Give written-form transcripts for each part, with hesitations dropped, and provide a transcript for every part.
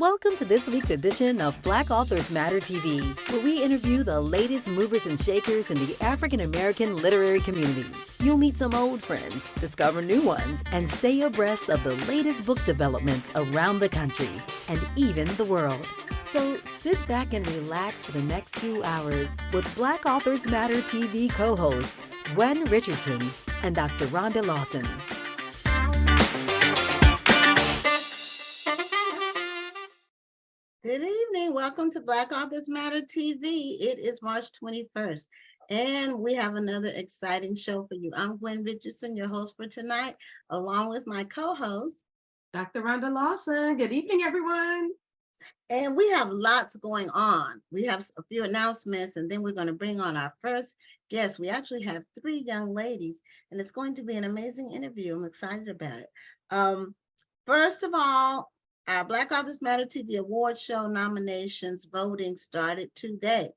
Welcome to this week's edition of Black Authors Matter TV, where we interview the latest movers and shakers in the African American literary community. You'll meet some old friends, discover new ones, and stay abreast of the latest book developments around the country and even the world. So sit back and relax for the next 2 hours with Black Authors Matter TV co-hosts Gwen Richardson and Dr. Rhonda Lawson. Good evening. Welcome to Black Authors Matter TV. It is March 21st, and we have another exciting show for you. I'm Gwen Richardson, your host for tonight, along with my co-host, Dr. Rhonda Lawson. Good evening, everyone. And we have lots going on. We have a few announcements, and then we're going to bring on our first guest. We actually have 3 young ladies, and it's going to be an amazing interview. I'm excited about it. First of all, our Black Authors Matter TV award show nominations voting started today.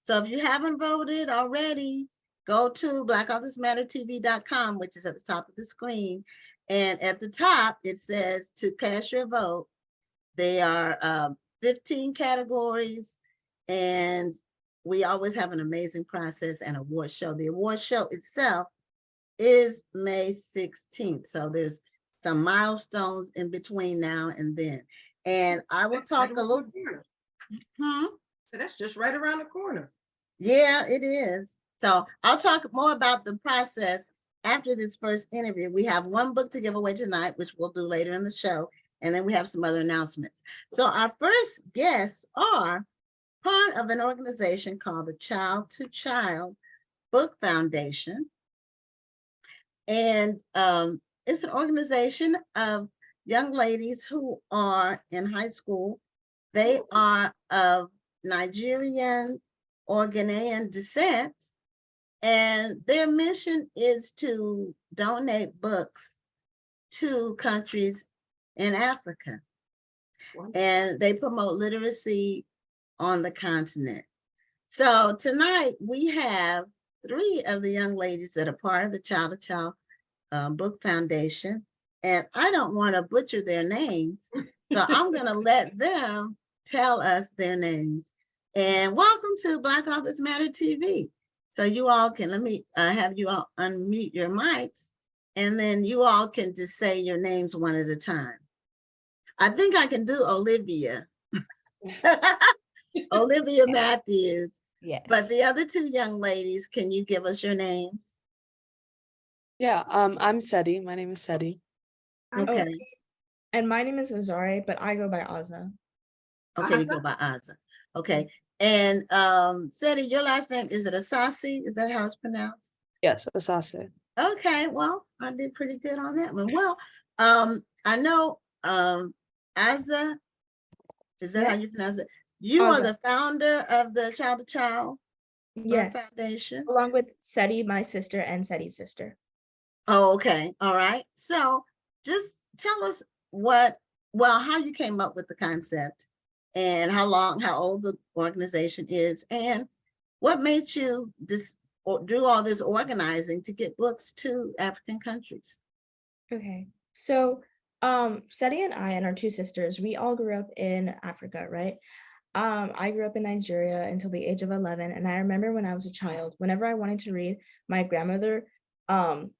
So if you haven't voted already, go to blackauthormattertv.com, which is at the top of the screen. And at the top, it says to cast your vote. They are 15 categories, and we always have an amazing process and award show. The award show itself is May 16th. So there's some milestones in between now and then. And I will talk a little. So that's just right around the corner. Yeah, it is. So I'll talk more about the process after this first interview. We have 1 book to give away tonight, which we'll do later in the show. And then we have some other announcements. So our first guests are part of an organization called the Child to Child Book Foundation. And it's an organization of young ladies who are in high school. They are of Nigerian or Ghanaian descent, and their mission is to donate books to countries in Africa. And they promote literacy on the continent. So tonight we have 3 of the young ladies that are part of the Child to Child Book Foundation, and I don't want to butcher their names, so I'm going to let them tell us their names. And welcome to Black Authors Matter TV. So you all can, let me have you all unmute your mics, and then you all can just say your names one at a time. I think I can do Olivia. Olivia Matthews. Yes. But the other 2 young ladies, can you give us your names? Yeah, I'm Sedi. My name is Sedi. Okay. And my name is Azzarree, but I go by Azza. Okay, you go by Azza. Okay. And Sedi, your last name, is it Asase? Is that how it's pronounced? Yes, Asase. Okay, well, I did pretty good on that one. Well, I know Azza, is that how you pronounce it? You are the founder of the Child to Child Book Foundation. Along with Sedi, my sister, and Sedi's sister. Oh, okay. All right. So just tell us how you came up with the concept and how old the organization is, and what made you do all this organizing to get books to African countries. Okay. So Sedi and I and our 2 sisters, we all grew up in Africa, right? I grew up in Nigeria until the age of 11. And I remember when I was a child, whenever I wanted to read, my grandmother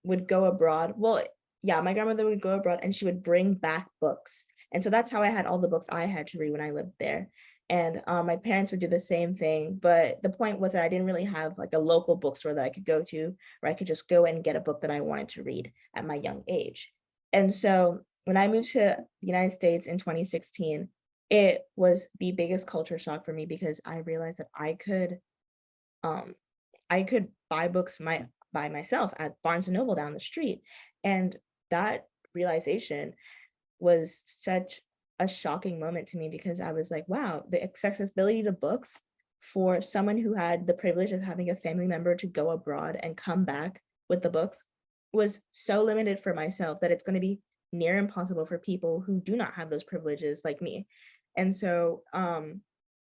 would go abroad. Well, yeah, my grandmother would go abroad and she would bring back books. And so that's how I had all the books I had to read when I lived there. And my parents would do the same thing. But the point was that I didn't really have like a local bookstore that I could go to where I could just go and get a book that I wanted to read at my young age. And so when I moved to the United States in 2016, it was the biggest culture shock for me because I realized that I could buy books by myself at Barnes & Noble down the street. And that realization was such a shocking moment to me because I was like, wow, the accessibility to books for someone who had the privilege of having a family member to go abroad and come back with the books was so limited for myself that it's going to be near impossible for people who do not have those privileges like me. And so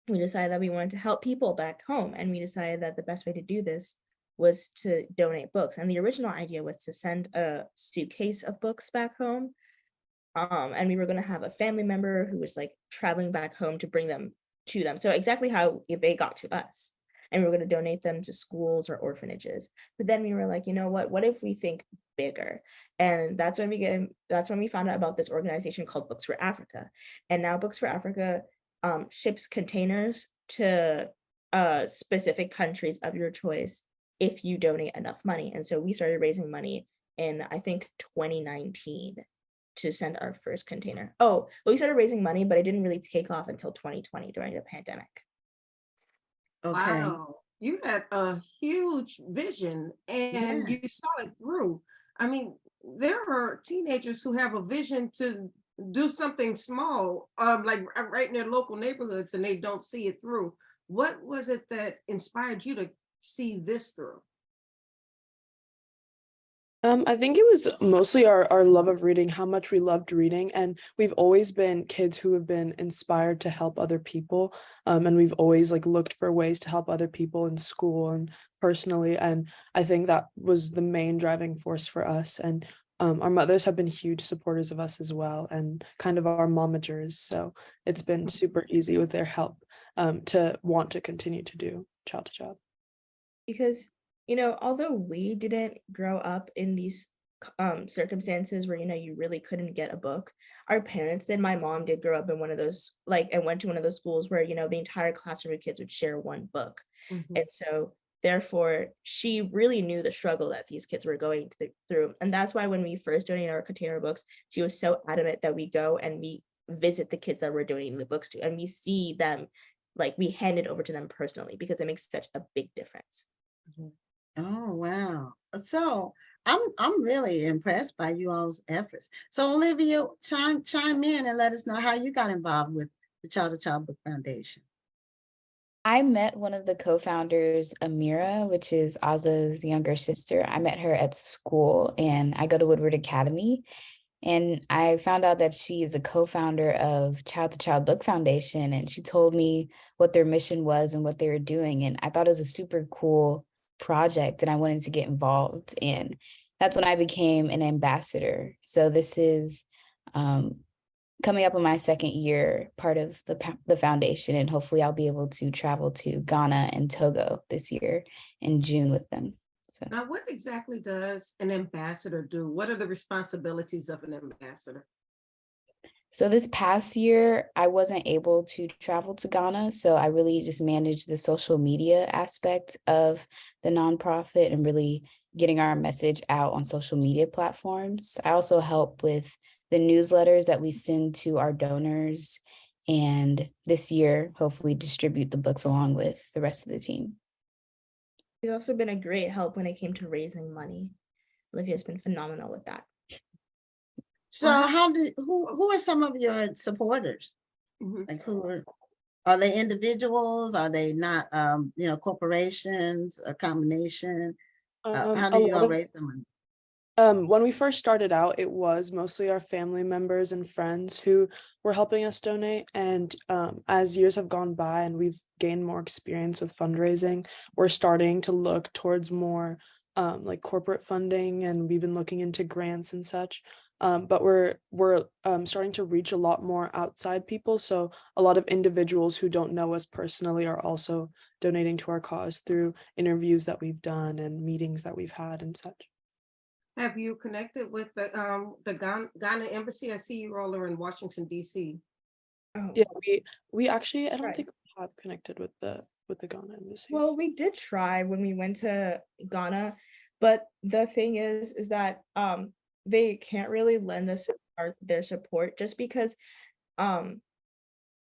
we decided that we wanted to help people back home, and we decided that the best way to do this was to donate books. And the original idea was to send a suitcase of books back home. And we were going to have a family member who was like traveling back home to bring them to them. So exactly how they got to us. And we were going to donate them to schools or orphanages. But then we were like, you know what if we think bigger? And that's when we found out about this organization called Books for Africa. And now Books for Africa ships containers to specific countries of your choice if you donate enough money. And so we started raising money in, I think, 2019 to send our first container. Oh, well, we started raising money, but it didn't really take off until 2020 during the pandemic. Okay. Wow, you had a huge vision and Yeah. you saw it through. I mean, there are teenagers who have a vision to do something small, like right in their local neighborhoods, and they don't see it through. What was it that inspired you to see this through? I think it was mostly our love of reading, how much we loved reading, and we've always been kids who have been inspired to help other people, and we've always like looked for ways to help other people in school and personally, and I think that was the main driving force for us. And our mothers have been huge supporters of us as well, and kind of our momagers, so it's been super easy with their help to want to continue to do Child to Child. Because although we didn't grow up in these circumstances where you really couldn't get a book, our parents did. My mom did grow up in one of those, like, and went to one of those schools where the entire classroom of kids would share one book. And so therefore she really knew the struggle that these kids were going through. And that's why when we first donated our container books, she was so adamant that we go and we visit the kids that we're donating the books to, and we see them, like, we hand it over to them personally, because it makes such a big difference. Oh, wow. So I'm really impressed by you all's efforts. So Olivia, chime in and let us know how you got involved with the Child to Child Book Foundation. I met one of the co-founders, Amira, which is Azza's younger sister. I met her at school, and I go to Woodward Academy. And I found out that she is a co-founder of Child to Child Book Foundation, and she told me what their mission was and what they were doing. And I thought it was a super cool project, and I wanted to get involved. And that's when I became an ambassador. So this is coming up on my second year, part of the foundation, and hopefully I'll be able to travel to Ghana and Togo this year in June with them. So now, what exactly does an ambassador do? What are the responsibilities of an ambassador? So this past year, I wasn't able to travel to Ghana, so I really just managed the social media aspect of the nonprofit and really getting our message out on social media platforms. I also help with the newsletters that we send to our donors, and this year, hopefully distribute the books along with the rest of the team. She's also been a great help when it came to raising money. Olivia's been phenomenal with that. So who are some of your supporters? Like, are they individuals? Are they not, corporations, a combination? How do you all raise the money? When we first started out, it was mostly our family members and friends who were helping us donate. And as years have gone by and we've gained more experience with fundraising, we're starting to look towards more like corporate funding, and we've been looking into grants and such. But we're starting to reach a lot more outside people. So a lot of individuals who don't know us personally are also donating to our cause through interviews that we've done and meetings that we've had and such. Have you connected with the Ghana embassy? I see you all are in Washington, D.C. Oh. Yeah, we actually, I don't think we have connected with the Ghana embassy. Well, we did try when we went to Ghana, but the thing is that they can't really lend us their support, just because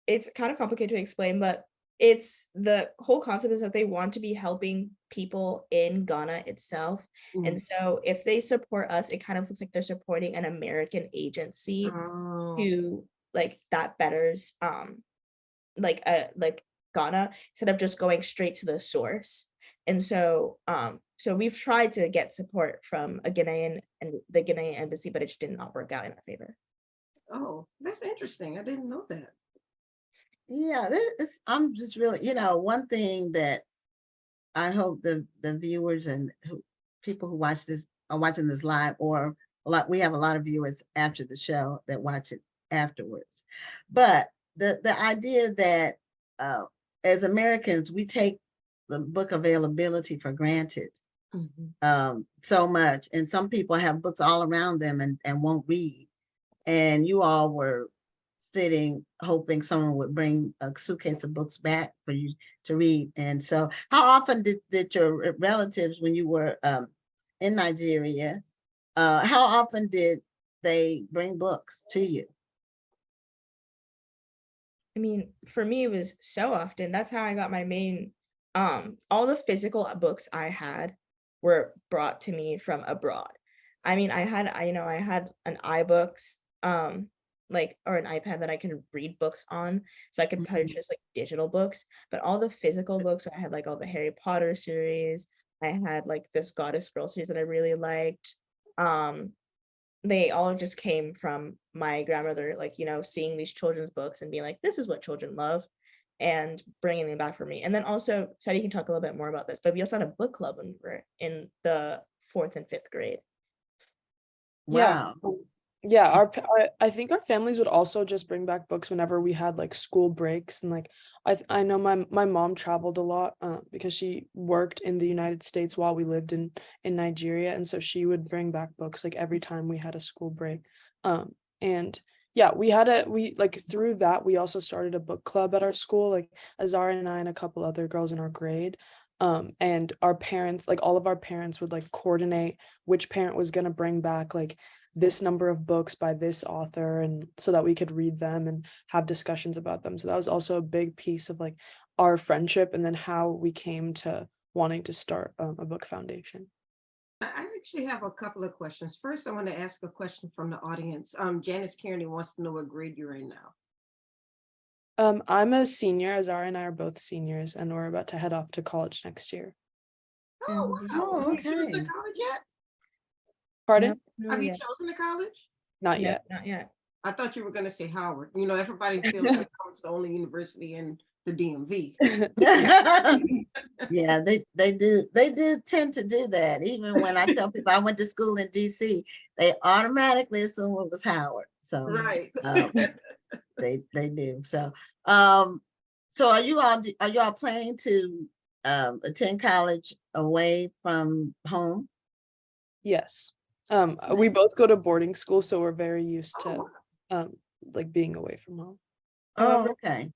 it's kind of complicated to explain, but it's the whole concept is that they want to be helping people in Ghana itself. And so if they support us, it kind of looks like they're supporting an American agency who, like, that betters like Ghana, instead of just going straight to the source. And so so we've tried to get support from a Ghanaian and the Ghanaian embassy, but it just did not work out in our favor. Oh, that's interesting. I didn't know that. Yeah, I'm just really, one thing that I hope the viewers and people who watch this are watching this live or we have a lot of viewers after the show that watch it afterwards. But the idea that as Americans, we take the book availability for granted so much. And some people have books all around them and won't read. And you all were sitting hoping someone would bring a suitcase of books back for you to read. And so how often did your relatives, when you were in Nigeria, how often did they bring books to you? I mean, for me, it was so often. That's how I got my main, all the physical books I had were brought to me from abroad. I mean, I had an iBooks, or an iPad that I could read books on, so I could purchase like digital books, but all the physical books, I had like all the Harry Potter series, I had like this Goddess Girl series that I really liked. They all just came from my grandmother, like, seeing these children's books and being like, this is what children love, and bringing them back for me. And then also, Sadie can talk a little bit more about this, but we also had a book club when we were in the 4th and 5th grade. Wow. Yeah, I think our families would also just bring back books whenever we had like school breaks, and like I know my mom traveled a lot because she worked in the United States while we lived in Nigeria, and so she would bring back books like every time we had a school break. And yeah, we like through that we also started a book club at our school, like Azzarree and I and a couple other girls in our grade. And our parents, like all of our parents would like coordinate which parent was gonna bring back like this number of books by this author, and so that we could read them and have discussions about them. So that was also a big piece of like our friendship, and then how we came to wanting to start a book foundation. I actually have a couple of questions. First, I want to ask a question from the audience. Janice Kearney wants to know what grade you're in now. I'm a senior. Azzarree and I are both seniors, and we're about to head off to college next year. Oh, wow. Oh, Have you chosen okay. a college yet? Pardon? No, Have you yet. chosen a college? Not No, yet. not yet. I thought you were going to say Howard. Everybody feels like Howard's the only university in the DMV. Yeah, they do tend to do that. Even when I tell people I went to school in DC, they automatically assume it was Howard. So Right. they do. So so are you all planning to attend college away from home? Yes. We both go to boarding school, so we're very used to like being away from home. Oh, okay.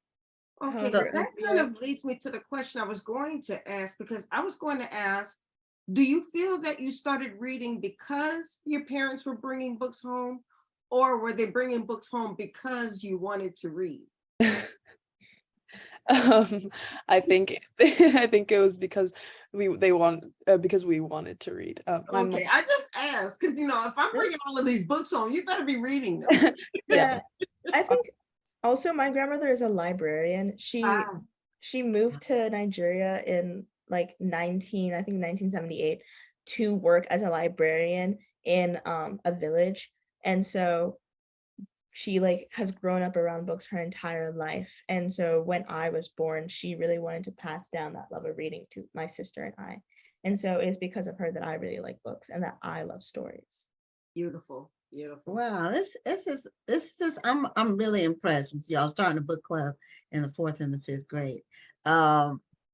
Okay, So- that kind of leads me to the question I was going to ask, because I was going to ask, do you feel that you started reading because your parents were bringing books home, or were they bringing books home because you wanted to read? I think it was because we wanted to read. My mom, Okay, I just asked because if I'm bringing all of these books home, you better be reading them. Yeah, I think also my grandmother is a librarian. She moved to Nigeria in like 1978 to work as a librarian in a village, and so she like has grown up around books her entire life. And so when I was born, she really wanted to pass down that love of reading to my sister and I. And so it's because of her that I really like books and that I love stories. Beautiful, beautiful. Wow, this is I'm really impressed with y'all starting a book club in the 4th and the 5th grade.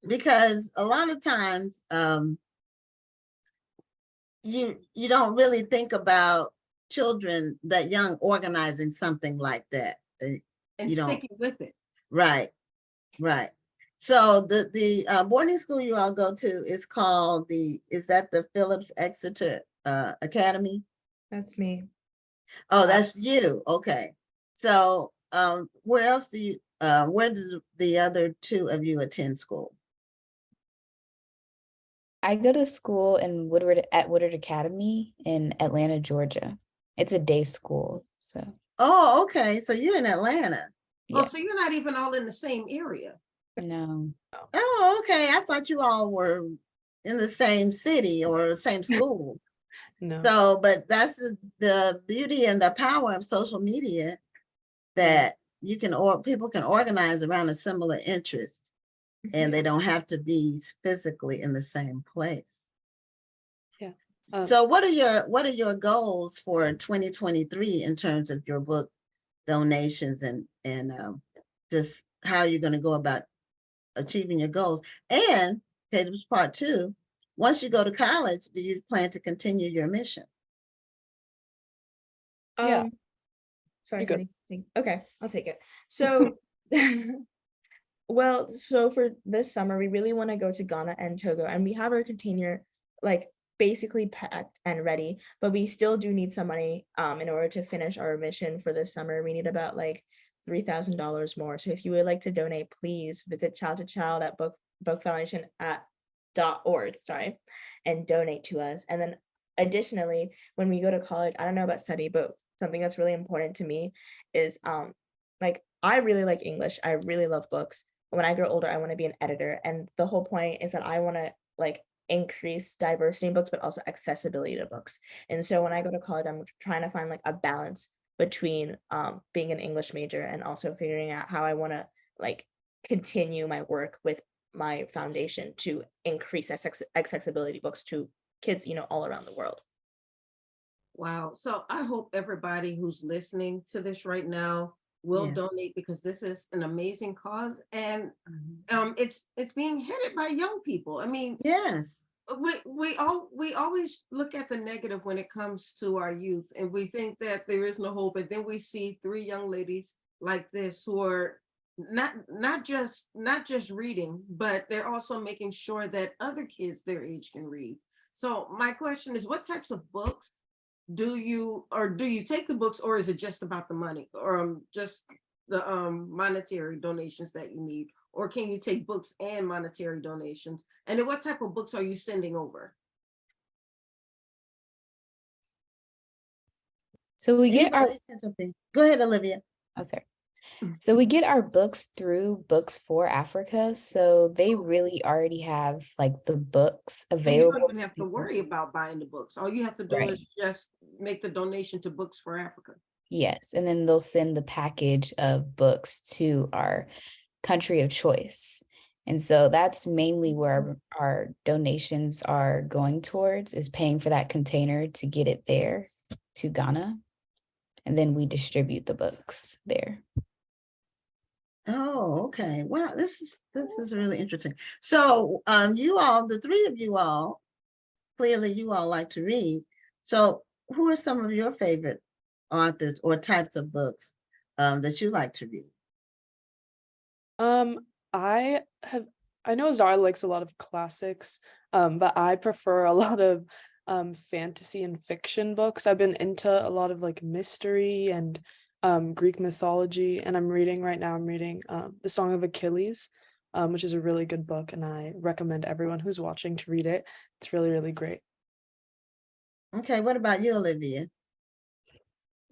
Because a lot of times you don't really think about children that young organizing something like that. And you don't. sticking with it. Right. So the boarding school you all go to is called is that the Phillips Exeter Academy? That's me. Oh, that's you. Okay. So where else where do the other two of you attend school? I go to school in Woodward Academy in Atlanta, Georgia. It's a day school, so. Oh, okay. So you're in Atlanta. Oh, Yes. so you're not even all in the same area. No. Oh, okay. I thought you all were in the same city or the same school. no. So, but that's the beauty and the power of social media, that you can, or people can organize around a similar interest, and they don't have to be physically in the same place. Yeah. So what are your goals for 2023 in terms of your book donations and just how you're going to go about achieving your goals? And okay, this was part 2. Once you go to college, do you plan to continue your mission? Yeah. Sorry, You good. Jenny. Okay, I'll take it. So, well, so for this summer, we really want to go to Ghana and Togo, and we have our container like basically packed and ready, but we still do need some money in order to finish our mission for this summer. We need about like $3,000 more. So if you would like to donate, please visit Child to Child at bookfoundation.org, sorry, and donate to us. And then additionally, when we go to college, I don't know about study, but something that's really important to me is like I really like English. I really love books. When I grow older, I want to be an editor. And the whole point is that I want to like increase diversity in books, but also accessibility to books. And so when I go to college, I'm trying to find like a balance between being an English major and also figuring out how I want to like continue my work with my foundation to increase accessibility books to kids, all around the world. Wow. So I hope everybody who's listening to this right now will donate, because this is an amazing cause, and it's being headed by young people. I mean, yes, we always look at the negative when it comes to our youth, and we think that there is no hope, and then we see 3 young ladies like this who are not just reading, but they're also making sure that other kids their age can read. So my question is, what types of books do you take the books, or is it just about the money, or just the monetary donations that you need, or can you take books and monetary donations? And then what type of books are you sending over? So we get our Go ahead, Olivia. oh, sorry. So we get our books through Books for Africa. So they really already have like the books And you available. don't even have to worry about buying the books. All you have to do Right. is just make the donation to Books for Africa. Yes, and then they'll send the package of books to our country of choice. And so that's mainly where our donations are going towards, is paying for that container to get it there to Ghana. And then we distribute the books there. Oh, okay. Wow, this is really interesting. So you all, the 3 of you all, clearly you all like to read. So who are some of your favorite authors or types of books that you like to read? I know Zara likes a lot of classics, but I prefer a lot of fantasy and fiction books. I've been into a lot of like mystery and Greek mythology, and I'm reading The Song of Achilles, which is a really good book, and I recommend everyone who's watching to read it. It's really, really great. Okay, what about you, Olivia?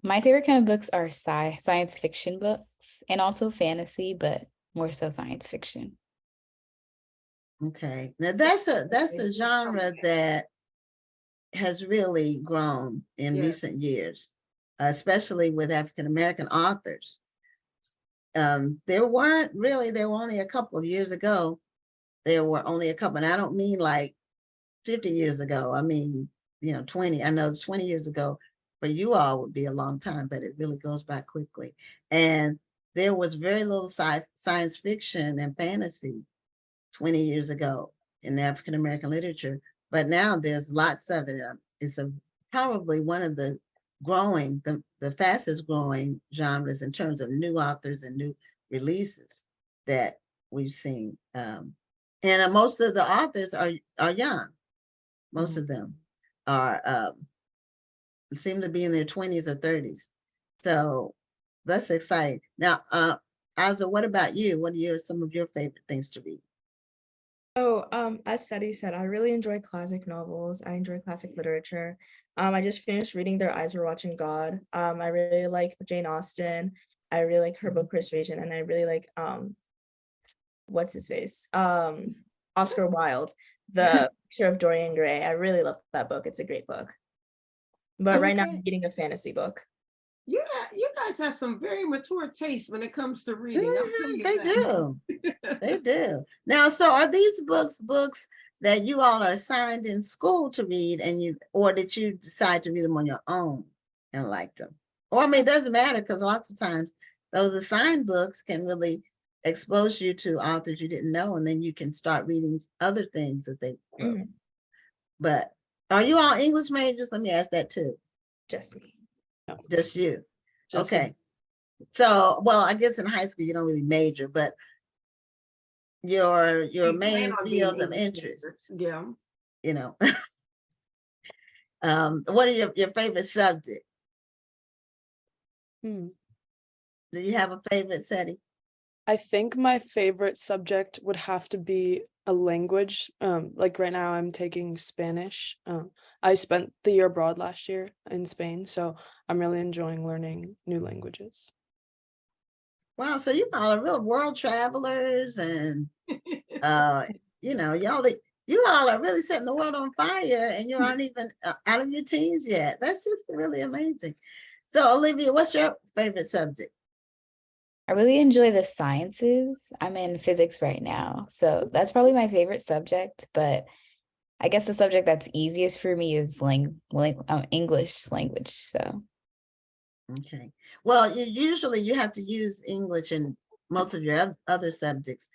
My favorite kind of books are science fiction books, and also fantasy, but more so science fiction. Okay, now that's a genre that has really grown in recent years, especially with African American authors. There were only a couple of years ago. There were only a couple, and I don't mean like 50 years ago. I mean, 20. I know 20 years ago for you all would be a long time, but it really goes by quickly. And there was very little science fiction and fantasy 20 years ago in African American literature, but now there's lots of it. It's probably one of the fastest growing genres in terms of new authors and new releases that we've seen. And most of the authors are young. Most of them are seem to be in their 20s or 30s. So that's exciting. Now, Azza, what about you? What are some of your favorite things to read? Oh, as Seti said, I really enjoy classic novels. I enjoy classic literature. I just finished reading Their Eyes Were Watching God. I really like Jane Austen. I really like Her Book Persuasion, and I really like what's his face? Oscar Wilde, The Picture of Dorian Gray. I really love that book. It's a great book. But right now I'm reading a fantasy book. You guys have some very mature taste when it comes to reading. They do. They do. Now, so are these books that you all are assigned in school to read, or did you decide to read them on your own and like them? Or I mean, it doesn't matter, because lots of times those assigned books can really expose you to authors you didn't know, and then you can start reading other things that they wrote. Mhm. But are you all English majors? Let me ask that too. Just me. Just you. Just Okay. So, well, I guess in high school you don't really major, but your You plan main on being field of English interest, majors. Yeah. you know. What are your favorite subject? Hmm. Do you have a favorite, Seti? I think my favorite subject would have to be a language. Like right now I'm taking Spanish. I spent the year abroad last year in Spain, so I'm really enjoying learning new languages. Wow, so you all are real world travelers, and you all are really setting the world on fire, and you aren't even out of your teens yet. That's just really amazing. So, Olivia, what's your favorite subject? I really enjoy the sciences. I'm in physics right now, so that's probably my favorite subject. But I guess the subject that's easiest for me is English language. So Okay. Well, usually you have to use English in most of your other subjects,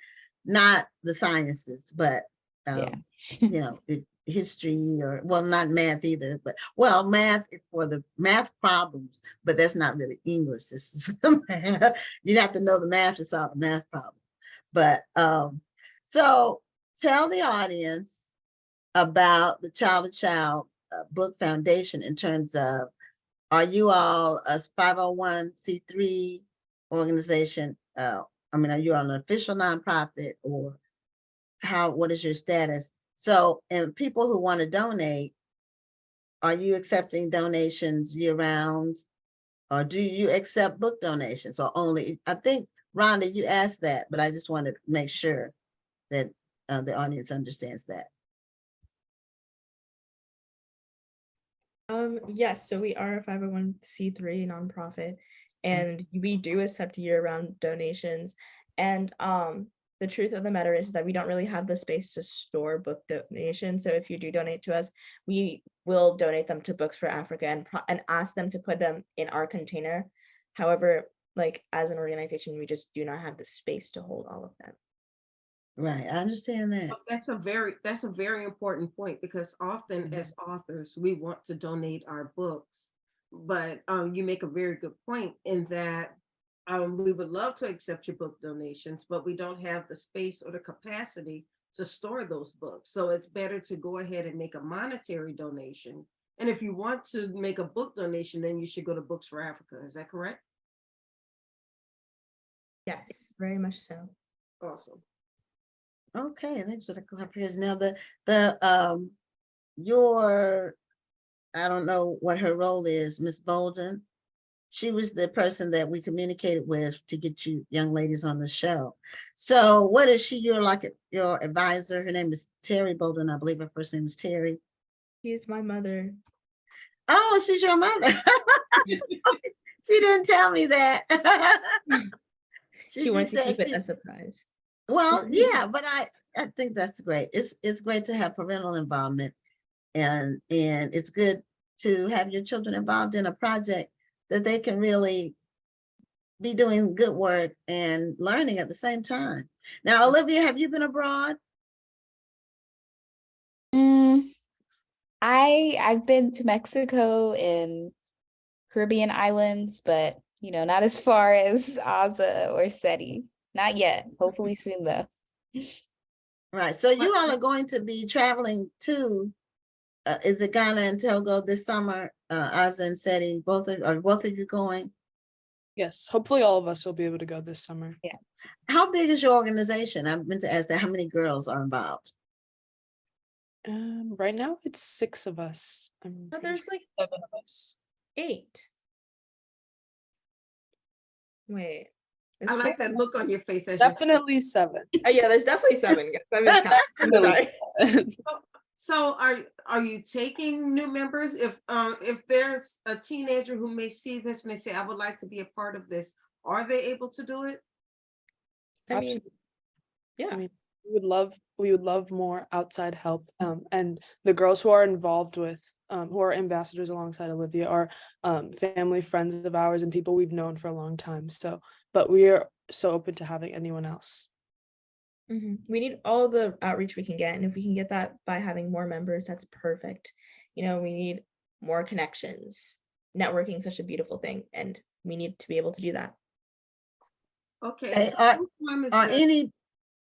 not the sciences, but yeah. history, or well, not math either, but well, math for the math problems, but that's not really English. This is math. You have to know the math to solve the math problem. But so tell the audience about the Child to Child Book Foundation in terms of, are you all a 501c3 organization? Are you an official nonprofit, or what is your status? So, and people who want to donate, are you accepting donations year round, or do you accept book donations, or only, I think, Rhonda, you asked that, but I just wanted to make sure that the audience understands that. Yes, so we are a 501c3 nonprofit, and we do accept year-round donations. And the truth of the matter is that we don't really have the space to store book donations. So if you do donate to us, we will donate them to Books for Africa and ask them to put them in our container. However, like as an organization, we just do not have the space to hold all of them. Right, I understand that. That's a very important point, because often as authors, we want to donate our books, but you make a very good point in that we would love to accept your book donations, but we don't have the space or the capacity to store those books. So it's better to go ahead and make a monetary donation. And if you want to make a book donation, then you should go to Books for Africa. Is that correct? Yes, very much so. Awesome. Okay, thanks for the clarification. Now your, I don't know what her role is, Miss Bolden. She was the person that we communicated with to get you young ladies on the show. So what is she? You're like your advisor. Her name is Terry Bolden. I believe her first name is Terry. She is my mother. Oh, she's your mother. She didn't tell me that. She wants to keep it a surprise. Well, yeah, but I think that's great. It's great to have parental involvement, and it's good to have your children involved in a project that they can really be doing good work and learning at the same time. Now, Olivia, have you been abroad? I've been to Mexico and Caribbean islands, but not as far as Azza or Seti. Not yet. Hopefully soon though. Right. So you all are going to be traveling to, is it Ghana and Togo this summer? Azza and Seti, both of you going? Yes, hopefully all of us will be able to go this summer. Yeah. How big is your organization? I meant to ask that. How many girls are involved? Right now it's 6 of us. But there's like 7 of us. 8. Wait. I like that look on your face as Definitely 7. Oh yeah, there's definitely 7. I'm sorry. So are you taking new members? If there's a teenager who may see this and they say, I would like to be a part of this, are they able to do it? I mean, yeah. we would love more outside help. And the girls who are involved with who are ambassadors alongside Olivia are family friends of ours and people we've known for a long time. So, but we are so open to having anyone else. We need all the outreach we can get, and if we can get that by having more members, that's perfect. We need more connections. Networking is such a beautiful thing, and we need to be able to do that. Okay. Hey, So are what time is are the- any,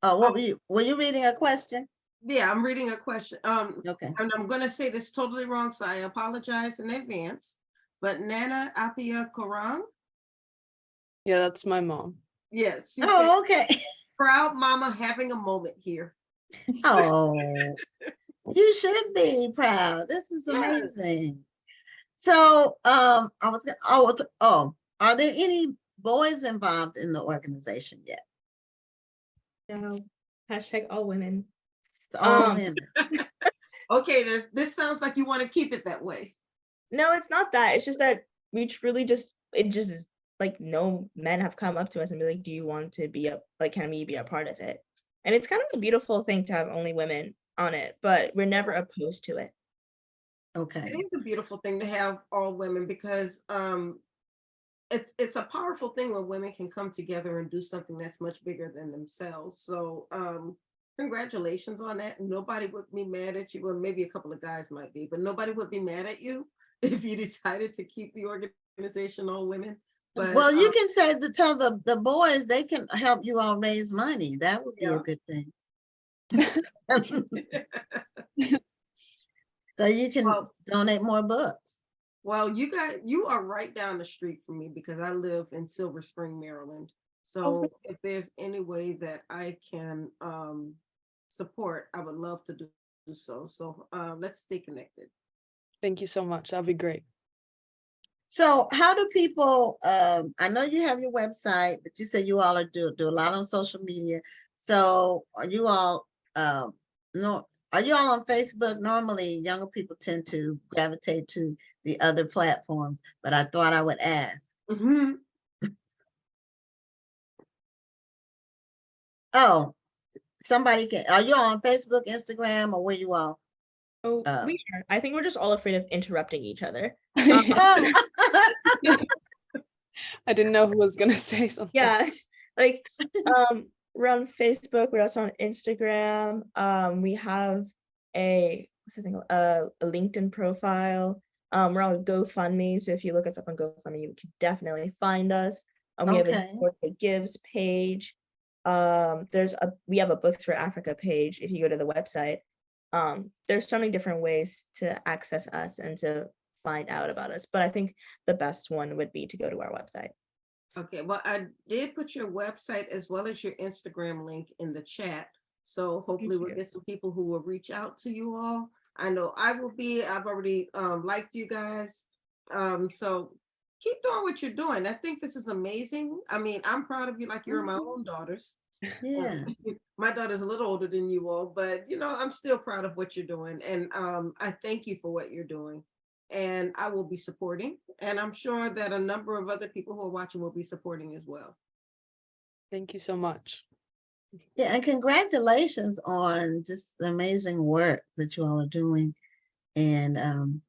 what were you reading a question? Yeah, I'm reading a question. Okay. And I'm gonna say this totally wrong, so I apologize in advance. But Nana Apia Korang, Yeah, that's my mom. yes, she said, Oh, okay. proud mama having a moment here. Oh, you should be proud. This is Yes. amazing. So, are there any boys involved in the organization yet? So hashtag all women. It's all Um, women. Okay, this sounds like you want to keep it that way. No, it's not that. It's just that we truly it just is like no men have come up to us and be like, do you want to be can we be a part of it? And it's kind of a beautiful thing to have only women on it, but we're never opposed to it. Okay. It is a beautiful thing to have all women because it's a powerful thing when women can come together and do something that's much bigger than themselves. So congratulations on that. Nobody would be mad at you. Well, maybe a couple of guys might be, but nobody would be mad at you if you decided to keep the organization all women. But Well, you can say tell the boys they can help you all raise money. That would be a Yeah. good thing. So you can Well- donate more books. well, you are right down the street from me because I live in Silver Spring, Maryland. So if there's any way that I can support, I would love to do so. So let's stay connected. Thank you so much. That'll be great. So how do people, I know you have your website, but you say you all do a lot on social media. So are you all, are you all on Facebook? Normally younger people tend to gravitate to the other platforms, but I thought I would ask. Mhm. Oh, are you all on Facebook, Instagram, or where you all? Oh, we are. I think we're just all afraid of interrupting each other. Oh, I didn't know who was gonna say something. Yeah, we're on Facebook, we're also on Instagram. We have a LinkedIn profile. We're on GoFundMe, so if you look us up on GoFundMe, you can definitely find us. We have a okay. Dorothy Gives page. We have a Books for Africa page if you go to the website. There's so many different ways to access us and to find out about us, but I think the best one would be to go to our website. Okay, well, I did put your website as well as your Instagram link in the chat. So hopefully we'll you. get some people who will reach out to you all. I know I will be. I've already liked you guys. So keep doing what you're doing. I think this is amazing. I mean, I'm proud of you like you're my own daughters. Yeah. My daughter's a little older than you all, but I'm still proud of what you're doing. And I thank you for what you're doing. And I will be supporting. And I'm sure that a number of other people who are watching will be supporting as well. Thank you so much. Yeah, and congratulations on just the amazing work that you all are doing. And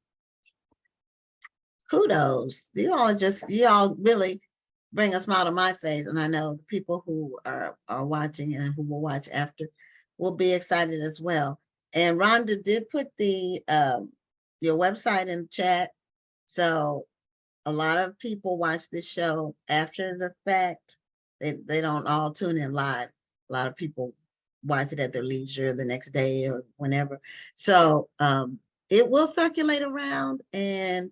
kudos. You all really bring a smile to my face. And I know the people who are watching and who will watch after will be excited as well. And Rhonda did put your website in the chat. So a lot of people watch this show after the fact. They don't all tune in live. A lot of people watch it at their leisure the next day or whenever. So it will circulate around, and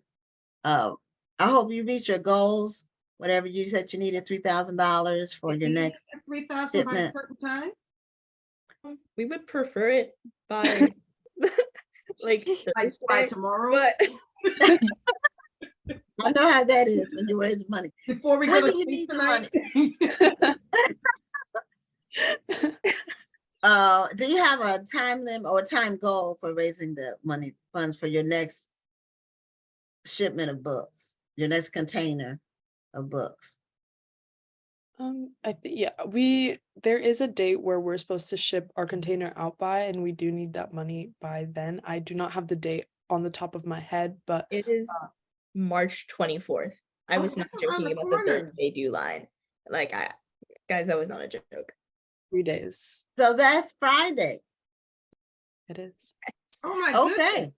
I hope you reach your goals. Whatever you said you needed $3,000 for your next 3,000 by a shipment. certain time. We would prefer it by By Thursday, tomorrow. but I know how that is when you raise money. Before we When go to do you sleep need the tonight. Do you have a time limit or a time goal for raising the funds for your next shipment of books, your next container of books? I think yeah, there is a date where we're supposed to ship our container out by, and we do need that money by then. I do not have the date on the top of my head, but It is March 24th. I Oh, was not that's around joking the about the corner. 30-day due line. Like, guys, that was not a joke. 3 days. So that's Friday. It is. Oh my goodness. Okay,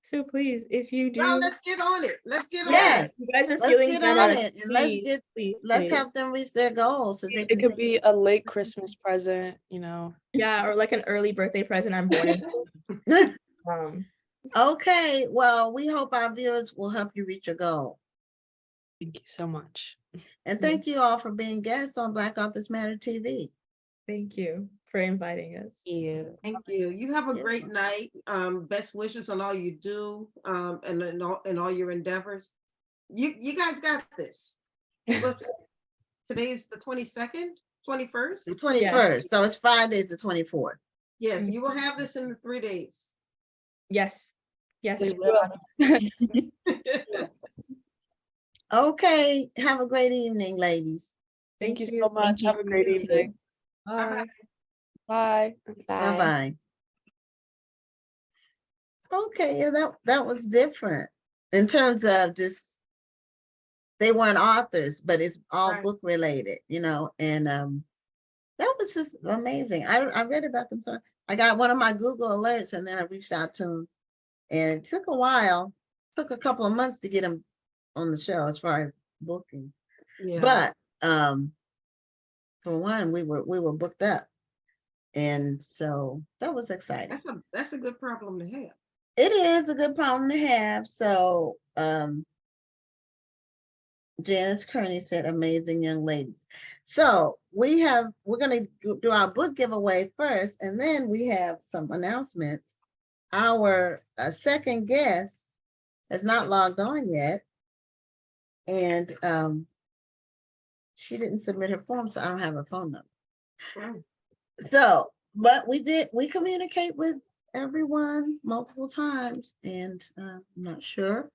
So please, if you Well, do, let's get on it. Let's get on yes, it. you guys are let's feeling get on generous, it and let's please, please, let's please. help them reach their goals so they It can. could be a late Christmas present, you know. Yeah, or like an early birthday present. I'm born in. Okay, well, we hope our viewers will help you reach your goal. Thank you so much. And thank you all for being guests on Black Office Matter TV. Thank you for inviting us. You. Thank you. You have a Yeah. great night. Best wishes on all you do, and in all your endeavors. You guys got this. Today's the 22nd, 21st. The 21st, so it's Friday's the 24th. Yes, you will have this in the 3 days. Yes. Yes. We will. Okay, have a great evening, ladies. Thank you so much. Thank you. Have a great You too. evening. Bye. Bye. Bye. Bye-bye. Okay, yeah, that was different in terms of just, they weren't authors, but it's all Right. book related, you know, and that was just amazing. I read about them, so I got one of my Google alerts and then I reached out to them, and it took a while, took a couple of months to get them on the show as far as booking. Yeah. But for one, we were booked up, and so that was exciting. That's a good problem to have. It is a good problem to have. So Janice Kearney said, amazing young ladies. So we're gonna do our book giveaway first, and then we have some announcements. Our second guest has not logged on yet, and she didn't submit her form, so I don't have her phone number. Wow. So, but we communicate with everyone multiple times, and I'm not sure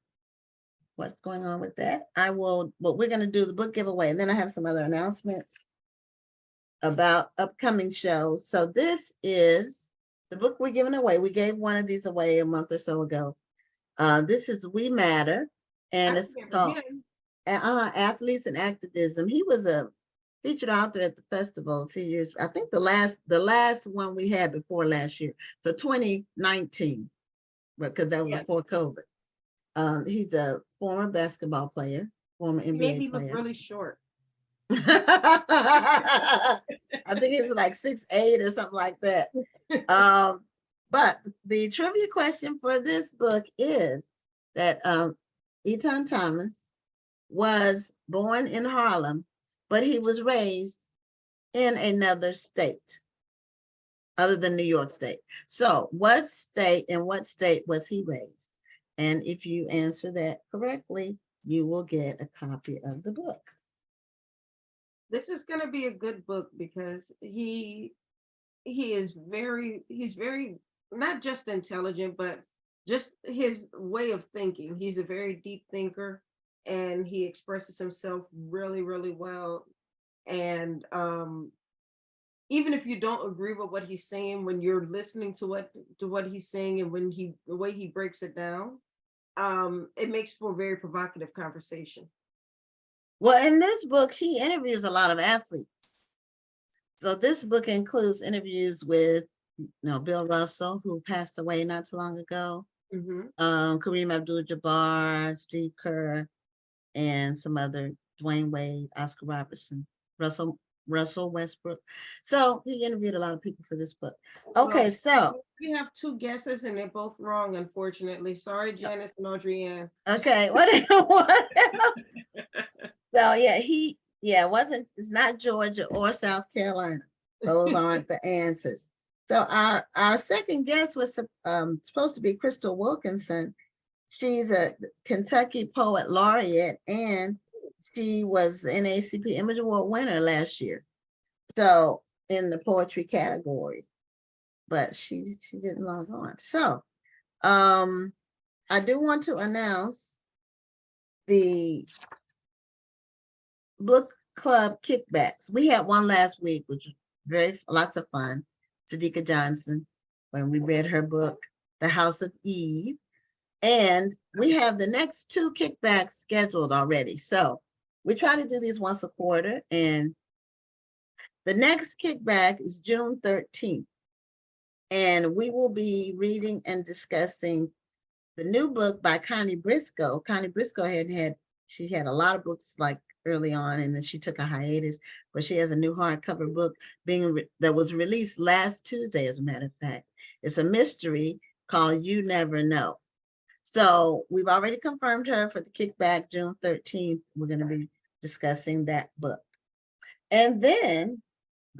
what's going on with that. But we're going to do the book giveaway, and then I have some other announcements about upcoming shows. So this is the book we're giving away. We gave one of these away a month or so ago. This is We Matter, and it's called Athletes and Activism. He was a featured author at the festival a few years. I think the last one we had before last year. So 2019, because that was before COVID. He's a former basketball player, former NBA Maybe player. look really short. I think he was like 6'8" or something like that. But the trivia question for this book is that Etan Thomas was born in Harlem, but he was raised in another state other than New York State. So what state was he raised? And if you answer that correctly, you will get a copy of the book. This is going to be a good book because he's very not just intelligent, but just his way of thinking. He's a very deep thinker, and he expresses himself really, really well. And even if you don't agree with what he's saying, when you're listening to what he's saying, and the way he breaks it down, it makes for a very provocative conversation. Well, in this book, he interviews a lot of athletes. So this book includes interviews with, Bill Russell, who passed away not too long ago, Kareem Abdul-Jabbar, Steve Kerr, and some other, Dwayne Wade, Oscar Robertson, Russell Westbrook. So he interviewed a lot of people for this book. Okay, Well, so we have two guesses and they're both wrong, unfortunately. Sorry, Janice and Audrey-Ann. okay, so it's not Georgia or South Carolina. Those aren't the answers. So our second guest was supposed to be Crystal Wilkinson. She's a Kentucky poet laureate, and she was NAACP Image Award winner last year. So in the poetry category, but she didn't log on. So I do want to announce the book club kickbacks. We had one last week, which was lots of fun. Sadika Johnson, when we read her book, The House of Eve. And we have the next 2 kickbacks scheduled already. So we try to do these once a quarter. And the next kickback is June 13th. And we will be reading and discussing the new book by Connie Briscoe. Connie Briscoe she had a lot of books like early on, and then she took a hiatus, but she has a new hardcover book that was released last Tuesday, as a matter of fact. It's a mystery called You Never Know. So we've already confirmed her for the kickback June 13th. We're going to be discussing that book. And then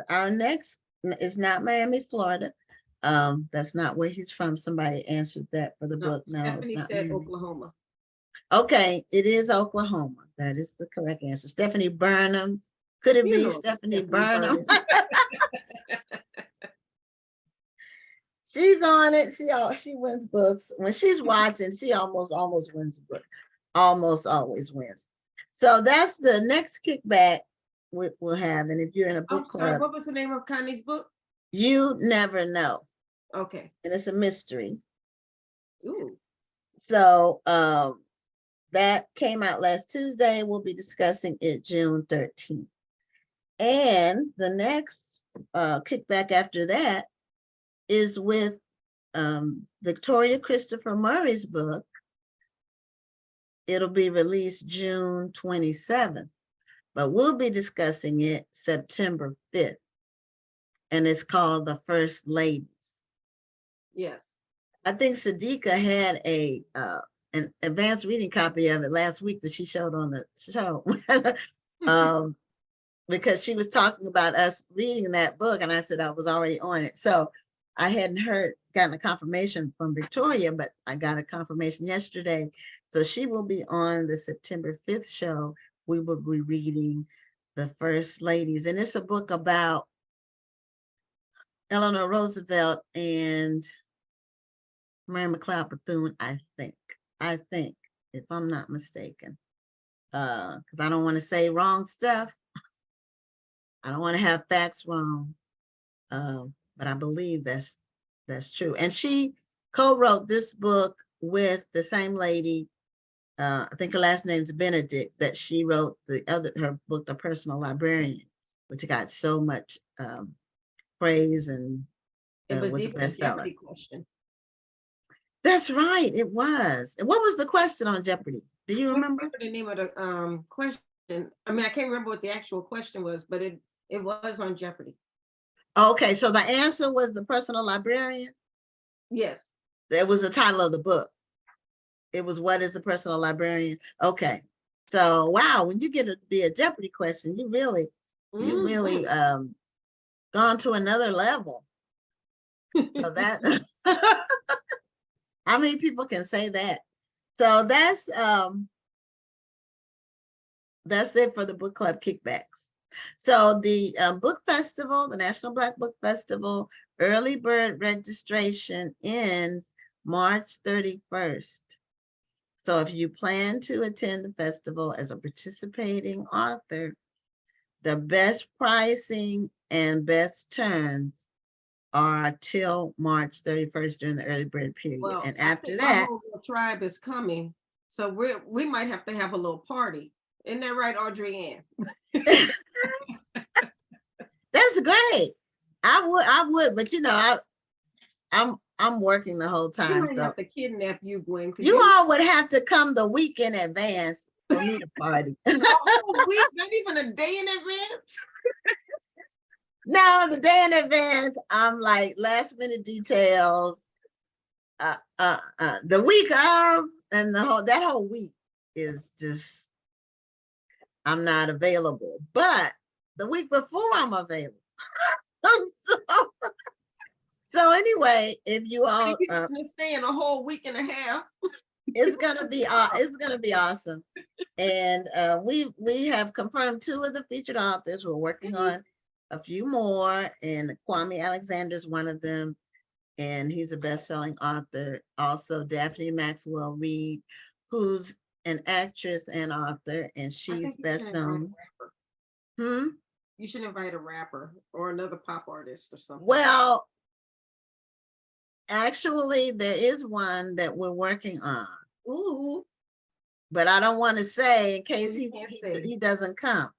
our next is not Miami, Florida. That's not where he's from. Somebody answered that for the book. No, Stephanie it's not said Miami. Oklahoma. Okay, it is Oklahoma. That is the correct answer. Stephanie Burnham. Could it be Stephanie Burnham? She's on it. She wins books. When she's watching, she almost wins a book. Almost always wins. So that's the next kickback we'll have. And if you're in a book club, what was the name of Connie's book? You Never Know. Okay. And it's a mystery. Ooh. So that came out last Tuesday. We'll be discussing it June 13th. And the next kickback after that is with Victoria Christopher Murray's book. It'll be released June 27th, but we'll be discussing it September 5th. And it's called The First Ladies. Yes. I think Sadika had an advanced reading copy of it last week that she showed on the show. Because she was talking about us reading that book, and I said I was already on it. So I hadn't gotten a confirmation from Victoria, but I got a confirmation yesterday. So she will be on the September 5th show. We will be reading The First Ladies. And it's a book about Eleanor Roosevelt and Mary McLeod Bethune, I think, if I'm not mistaken. Because I don't want to say wrong stuff. I don't want to have facts wrong. But I believe that's true. And she co-wrote this book with the same lady, I think her last name's Benedict, that she wrote her book, The Personal Librarian, which got so much praise, and it was a even a bestseller. Jeopardy question. That's right, it was. And what was the question on Jeopardy? Do you remember? The name of the question. I mean, I can't remember what the actual question was, but it was on Jeopardy. Okay, so the answer was The Personal Librarian? Yes. That was the title of the book. It was What is the Personal Librarian? Okay. So wow, when you get to be a Jeopardy question, you really gone to another level. So that how many people can say that? So that's it for the book club kickbacks. So the book festival, the National Black Book Festival, early bird registration ends March 31st. So if you plan to attend the festival as a participating author, the best pricing and best terms are till March 31st during the early bird period. Well, and after that, the tribe is coming. So we might have to have a little party. Isn't that right, Audrey Ann? That's great. I would, but you know, I'm working the whole time. You might so have to kidnap you, Gwen. You all would have to come the week in advance for me to party. A whole week, not even a day in advance. No, the day in advance, I'm like last minute details. The week of, and that whole week is just, I'm not available. But the week before, I'm available. So anyway, if you all staying a whole week and a half, it's gonna be awesome. And we have confirmed 2 of the featured authors. We're working on a few more, and Kwame Alexander is one of them, and he's a best-selling author. Also, Daphne Maxwell Reid, who's an actress and author, and she's best known. You should invite a rapper or another pop artist or something. Well, actually, there is one that we're working on. Ooh. But I don't want to say in case he doesn't come.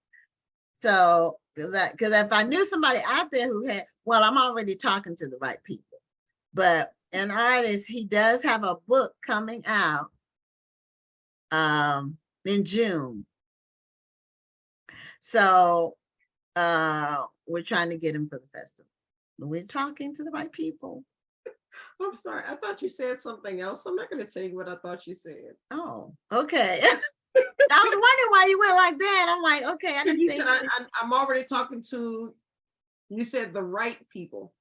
So, because if I knew somebody out there who had, well, I'm already talking to the right people. But an artist, he does have a book coming out in June. So we're trying to get him for the festival. We're talking to the right people. I'm sorry. I thought you said something else. I'm not going to tell you what I thought you said. Oh, okay. I was wondering why you went like that. I'm like, okay, I didn't You think. said I'm already talking to, you said the right people.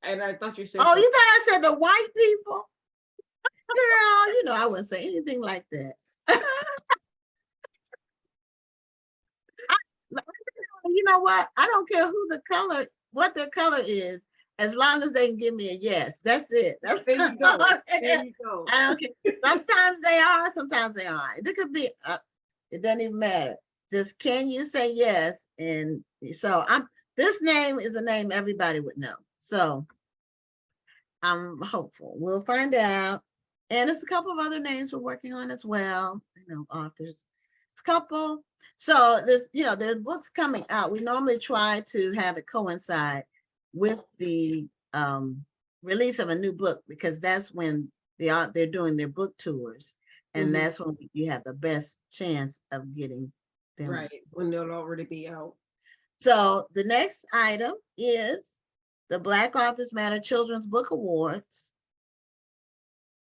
And I thought you said. Oh, you thought I said the white people? Girl, you know, I wouldn't say anything like that. You know what? I don't care who the color, what their color is, as long as they can give me a yes. That's it. That's There you go. There you go. I don't care. Sometimes they are, sometimes they aren't. It could be, it doesn't even matter. Just can you say yes? And so this name is a name everybody would know. So I'm hopeful. We'll find out. And there's a couple of other names we're working on as well. You know, authors. It's a couple. So there's, you know, there's books coming out. We normally try to have it coincide with the release of a new book, because that's when they're doing their book tours, and that's when you have the best chance of getting them. Right, when they'll already be out. So the next item is the Black Authors Matter Children's Book Awards.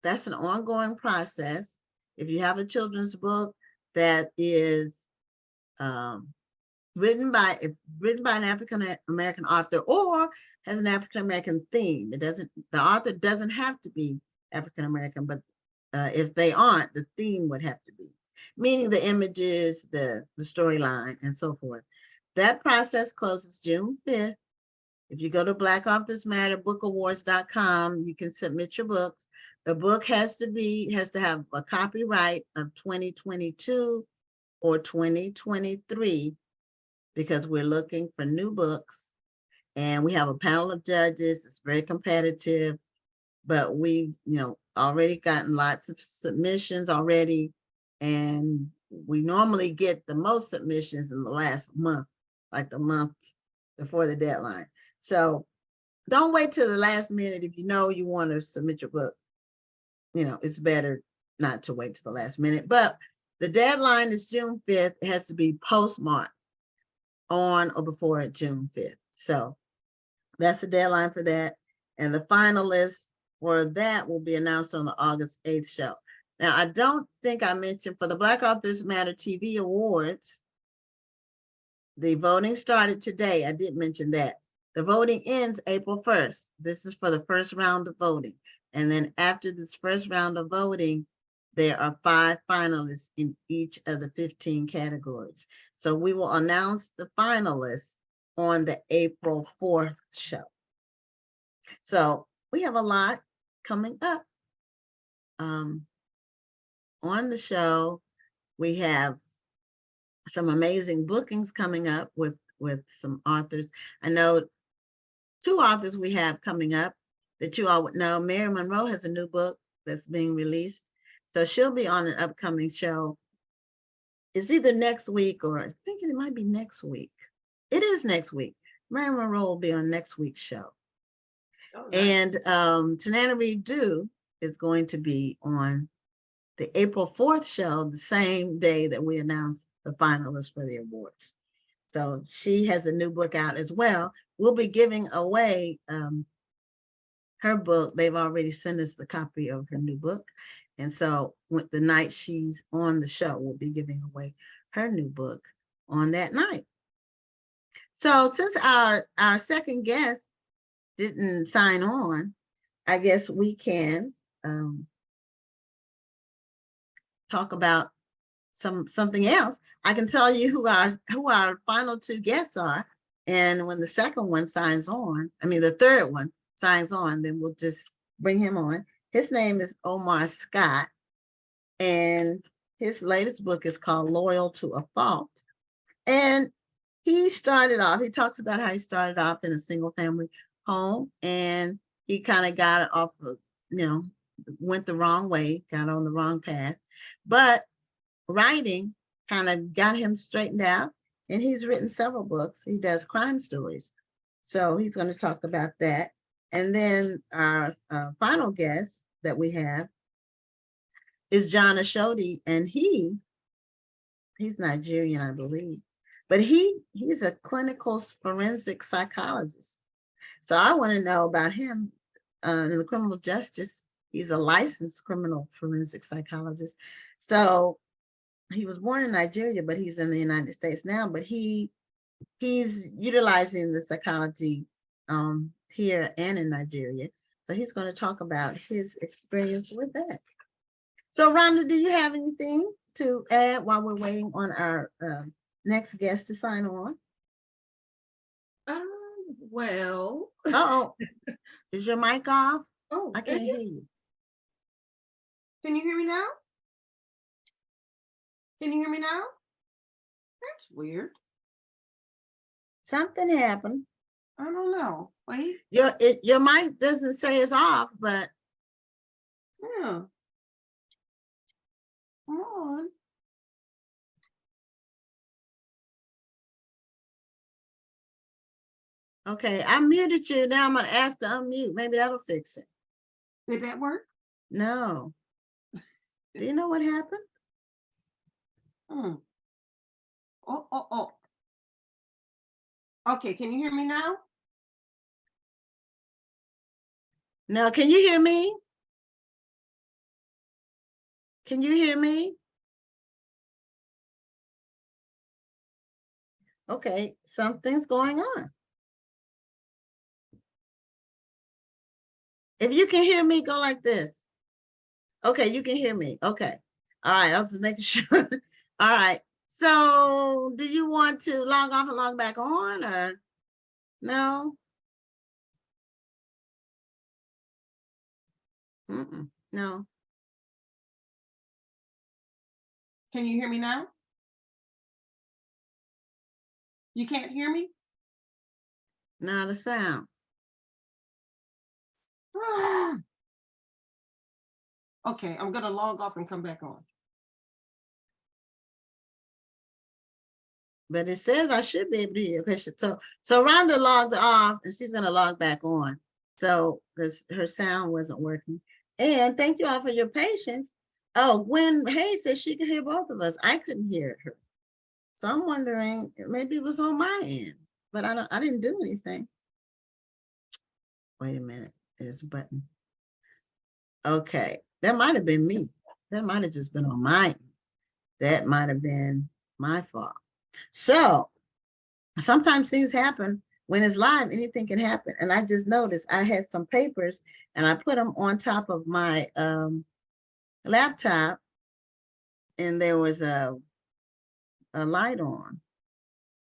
That's an ongoing process. If you have a children's book that is written by an African American author or has an African American theme, the author doesn't have to be African American, but if they aren't, the theme would have to be, meaning the images, the storyline, and so forth. That process closes June 5th. If you go to Black Authors Matter bookawards.com, you can submit your books. The book has to have a copyright of 2022 or 2023, because we're looking for new books, and we have a panel of judges. It's very competitive, but we've, you know, already gotten lots of submissions already, and we normally get the most submissions in the last month, like the month before the deadline. So don't wait till the last minute. If you know you want to submit your book, you know, it's better not to wait till the last minute. But the deadline is June 5th. It has to be postmarked on or before June 5th. So that's the deadline for that. And the finalists for that will be announced on the August 8th show. Now, I don't think I mentioned for the Black Authors Matter TV Awards, the voting started today. I did mention that. The voting ends April 1st. This is for the first round of voting. And then after this first round of voting, there are 5 finalists in each of the 15 categories. So we will announce the finalists on the April 4th show. So we have a lot coming up. On the show, we have some amazing bookings coming up with some authors. I know 2 authors we have coming up that you all would know. Mary Monroe has a new book that's being released. So she'll be on an upcoming show. It's either next week, or I think it might be next week. It is next week. Mary Monroe will be on next week's show. Oh, nice. And Tananarive Due is going to be on the April 4th show, the same day that we announced the finalists for the awards. So she has a new book out as well. We'll be giving away her book. They've already sent us the copy of her new book. And so the night she's on the show, we'll be giving away her new book on that night. So since our second guest didn't sign on, I guess we can talk about something else. I can tell you who our final 2 guests are. And when the second one signs on, I mean, the third one signs on, then we'll just bring him on. His name is Omar Scott, and his latest book is called Loyal to a Fault. And he started off, he talks about how he started off in a single family home, and he kind of got off of, went the wrong way, got on the wrong path. But writing kind of got him straightened out, and he's written several books. He does crime stories. So he's going to talk about that. And then our final guest that we have is John Oshodi, and he's Nigerian, I believe, but he's a clinical forensic psychologist. So I want to know about him in the criminal justice. He's a licensed criminal forensic psychologist. So he was born in Nigeria, but he's in the United States now, but he's utilizing the psychology here and in Nigeria. So he's going to talk about his experience with that. So Rhonda, do you have anything to add while we're waiting on our next guest to sign on? Well. Uh-oh. Is your mic off? Oh, I can't hear you. Can you hear me now? Can you hear me now? That's weird. Something happened. I don't know. Wait. Your mic doesn't say it's off, but Yeah. Come on. okay, I muted you. Now I'm gonna ask to unmute. Maybe that'll fix it. Did that work? No. Do you know what happened? Oh. Okay, can you hear me now? No, can you hear me? Can you hear me? Okay, something's going on. If you can hear me, go like this. Okay, you can hear me. Okay. All right, I was just making sure. All right. So do you want to log off and log back on, or no? No. Can you hear me now? You can't hear me? Not a sound. Okay, I'm gonna log off and come back on. But it says I should be able to hear. Okay, so Rhonda logged off and she's gonna log back on. So because her sound wasn't working. And thank you all for your patience. Oh, Gwen Hayes said she could hear both of us. I couldn't hear her. So I'm wondering, maybe it was on my end, but I didn't do anything. Wait a minute, there's a button. Okay, that might have been me. That might have just been on my end. That might have been my fault. So sometimes things happen when it's live, anything can happen. And I just noticed I had some papers and I put them on top of my laptop, and there was a light on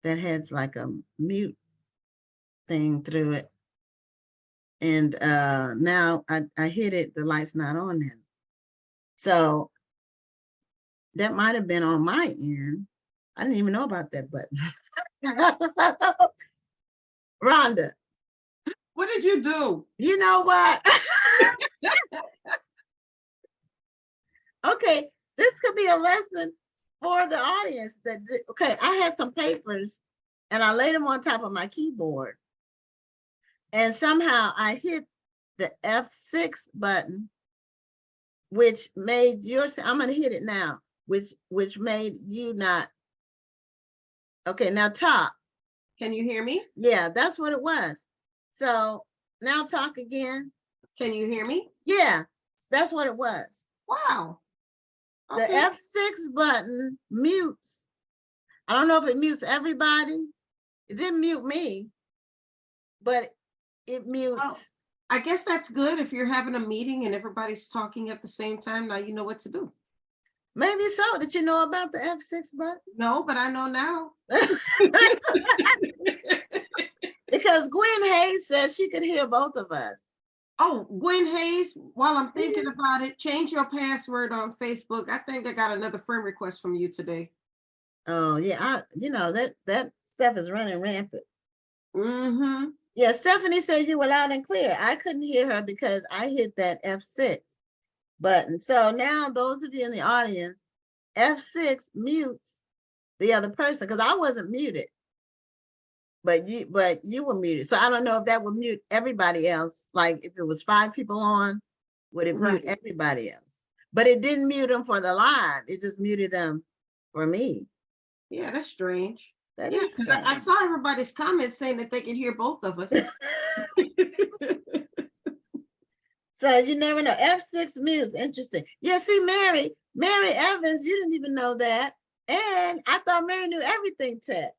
that has like a mute thing through it. And now I hit it, the light's not on now. So that might have been on my end. I didn't even know about that button. Rhonda. What did you do? You know what? Okay, this could be a lesson for the audience. Okay, I had some papers and I laid them on top of my keyboard. And somehow I hit the F6 button, which made I'm gonna hit it now, which made you not. Okay, now talk. Can you hear me? Yeah, that's what it was. So now talk again. Can you hear me? Yeah, that's what it was. Wow. The F6 button mutes. I don't know if it mutes everybody. It didn't mute me, but it mutes. Oh, I guess that's good if you're having a meeting and everybody's talking at the same time. Now you know what to do. Maybe so. Did you know about the F6 button? No, but I know now. Because Gwen Hayes says she could hear both of us. Oh, Gwen Hayes, while I'm thinking about it, change your password on Facebook. I think I got another friend request from you today. Oh yeah, that stuff is running rampant. Mm-hmm. Yeah, Stephanie said you were loud and clear. I couldn't hear her because I hit that F6 button. So now those of you in the audience, F6 mutes the other person because I wasn't muted, but you were muted. So I don't know if that would mute everybody else. Like if it was 5 people on, would it mute Right. everybody else? But it didn't mute them for the live. It just muted them for me. Yeah, that's strange. That Yeah, is because I strange. saw everybody's comments saying that they can hear both of us. So you never know. F6 mutes. Interesting. Yeah, see, Mary Evans, you didn't even know that. And I thought Mary knew everything, Ted.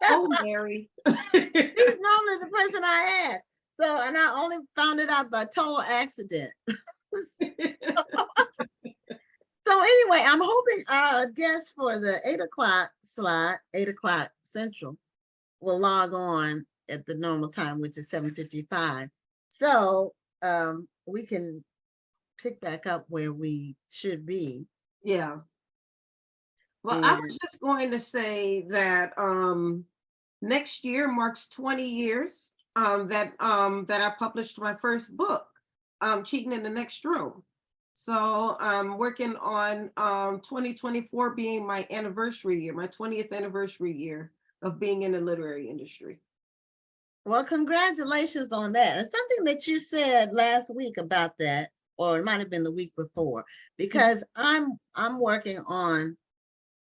Oh, Mary. She's normally the person I had. So, and I only found it out by total accident. So anyway, I'm hoping our guest for the 8 o'clock slot, 8 o'clock Central, will log on at the normal time, which is 7:55. So we can pick back up where we should be. Yeah. Well, I was just going to say that next year marks 20 years that I published my first book, Cheating in the Next Room. So I'm working on 2024 being my anniversary year, my 20th anniversary year of being in the literary industry. Well, congratulations on that. And something that you said last week about that, or it might have been the week before, because I'm working on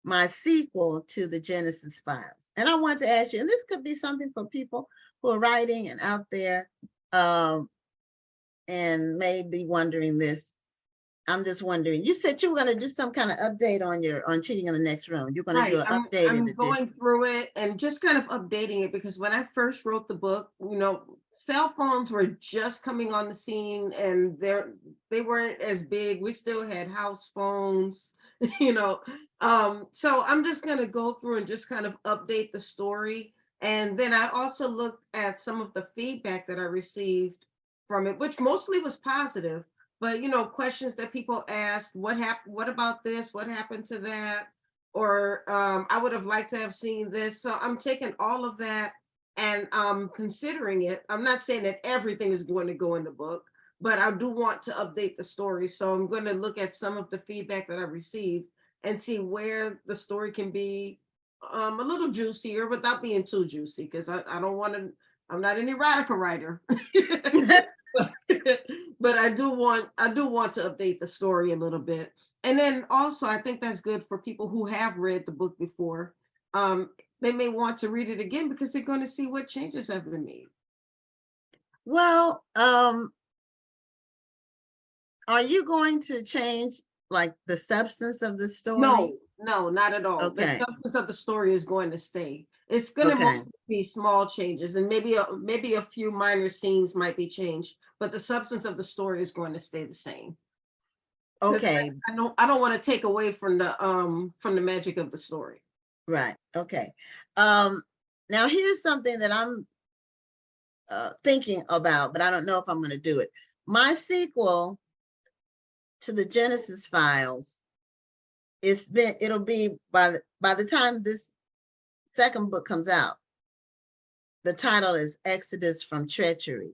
my sequel to the Genesis Files. And I want to ask you, and this could be something for people who are writing and out there and may be wondering this. I'm just wondering, you said you were going to do some kind of update on Cheating in the Next Room. You're going to do an updated I'm edition. going through it and just kind of updating it because when I first wrote the book, you know, cell phones were just coming on the scene and they weren't as big. We still had house phones, you know. So I'm just going to go through and just kind of update the story. And then I also looked at some of the feedback that I received from it, which mostly was positive. But, you know, questions that people asked, what happened, what about this, what happened to that, or I would have liked to have seen this. So I'm taking all of that and considering it. I'm not saying that everything is going to go in the book, but I do want to update the story. So I'm going to look at some of the feedback that I received and see where the story can be a little juicier without being too juicy, because I don't want to, I'm not an erotica writer. But I do want to update the story a little bit. And then also I think that's good for people who have read the book before. They may want to read it again because they're going to see what changes have been made. Well, are you going to change like the substance of the story? No, not at all. Okay. The substance of the story is going to stay. It's going to mostly be small changes, and maybe a few minor scenes might be changed, but the substance of the story is going to stay the same. Okay. I don't want to take away from the magic of the story. Right. Okay. Now here's something that I'm thinking about, but I don't know if I'm going to do it. My sequel to the Genesis Files, it'll be by the time this second book comes out, the title is Exodus from Treachery,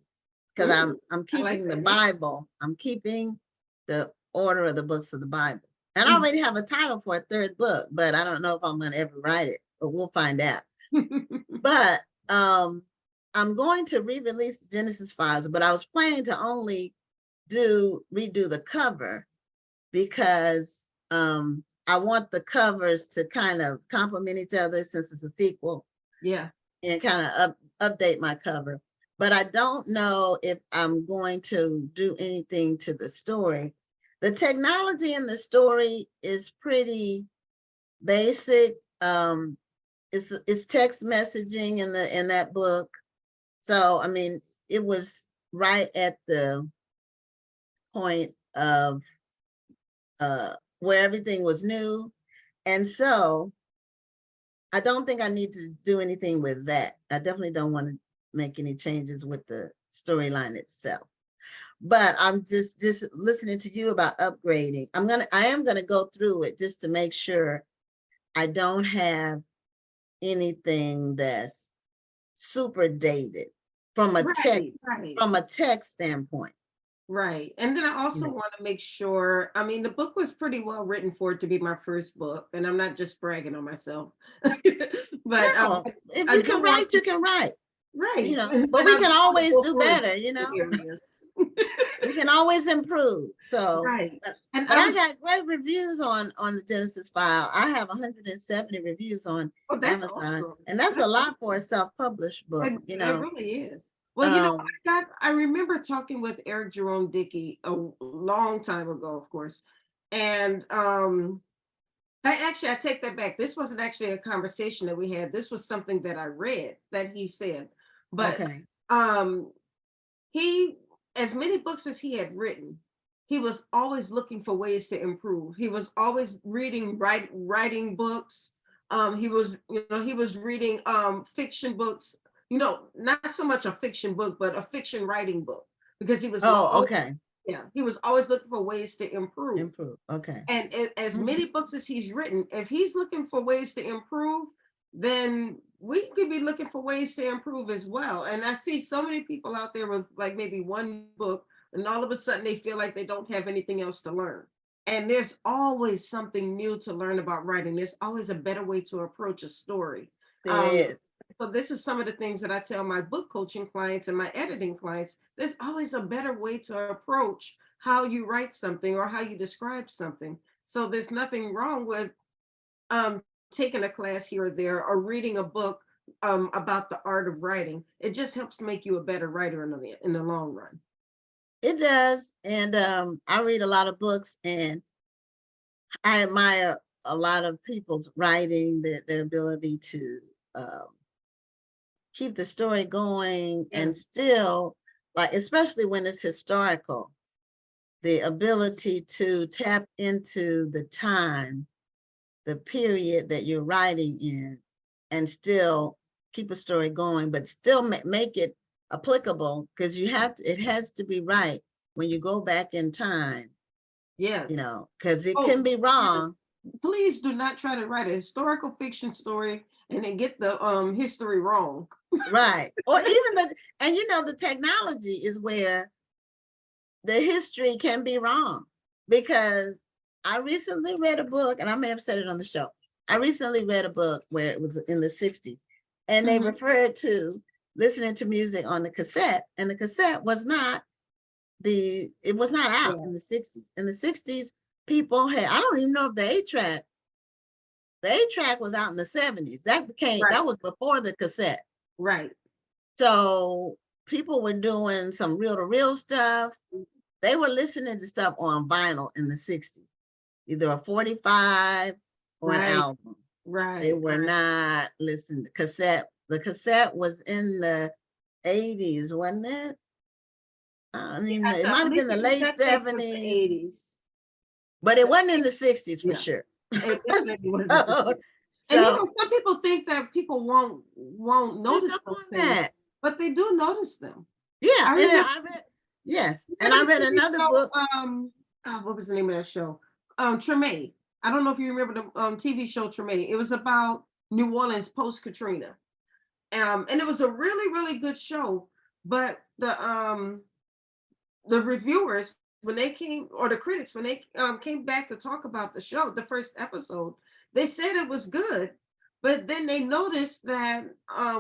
because I'm keeping the Bible. I'm keeping the order of the books of the Bible. And I already have a title for a third book, but I don't know if I'm going to ever write it, but we'll find out. But I'm going to re-release the Genesis Files, but I was planning to only redo the cover because I want the covers to kind of complement each other since it's a sequel. Yeah. And kind of update my cover. But I don't know if I'm going to do anything to the story. The technology in the story is pretty basic. It's text messaging in that book. So, I mean, it was right at the point of where everything was new. And so I don't think I need to do anything with that. I definitely don't want to make any changes with the storyline itself. But I'm just listening to you about upgrading. I am gonna go through it just to make sure I don't have anything that's super dated from a text standpoint. Right. And then I also know. want to make sure, I mean, the book was pretty well written for it to be my first book, and I'm not just bragging on myself. But No, if I you do can want write, you can write, right. but And we I can do want to always go do for better, areas. we can always improve. So, Right. And but I got great reviews on the Genesis File. I have 170 reviews on oh, that's Amazon, awesome. and that's a lot for a self-published book, It really is. Well, you know, Um, I remember talking with Eric Jerome Dickey a long time ago, of course. And I take that back. This wasn't actually a conversation that we had. This was something that I read that he said. But okay. um he, as many books as he had written, he was always looking for ways to improve. He was always reading, writing books. He was reading fiction books, not so much a fiction book, but a fiction writing book, because he was Oh, okay. he was always looking for ways to improve. Improve. Okay. And as many books as he's written, if he's looking for ways to improve, then we could be looking for ways to improve as well. And I see so many people out there with like maybe one book, and all of a sudden they feel like they don't have anything else to learn. And there's always something new to learn about writing. There's always a better way to approach a story. There is. So this is some of the things that I tell my book coaching clients and my editing clients. There's always a better way to approach how you write something or how you describe something. So there's nothing wrong with taking a class here or there or reading a book about the art of writing. It just helps make you a better writer in the long run. It does. And I read a lot of books, and I admire a lot of people's writing, their ability to keep the story going, and still, like, especially when it's historical, the ability to tap into the time, the period that you're writing in, and still keep a story going, but still make it applicable, because it has to be right when you go back in time. Yes. Because it can be wrong. Please do not try to write a historical fiction story and then get the history wrong. Right. Or even the technology is where the history can be wrong, because I recently read a book, and I may have said it on the show. I recently read a book where it was in the 60s, and they referred to listening to music on the cassette, and the cassette was not out in the 60s. In the 60s, people had, I don't even know if the 8-track was out in the 70s. That was before the cassette. Right. So people were doing some reel-to-reel stuff. They were listening to stuff on vinyl in the 60s, either a 45 or an album. Right. They were not listening to cassette. The cassette was in the 80s, wasn't it? It might have been the late 70s. But it wasn't in the 60s for sure. It definitely wasn't. And some people think that people won't notice those things, but they do notice them. Yeah, I read. Yes, and I read another book. What was the name of that show? Treme. I don't know if you remember the TV show Treme. It was about New Orleans post Katrina, and it was a really, really good show. But the reviewers, when they came, or the critics, when they came back to talk about the show, the first episode, they said it was good, but then they noticed that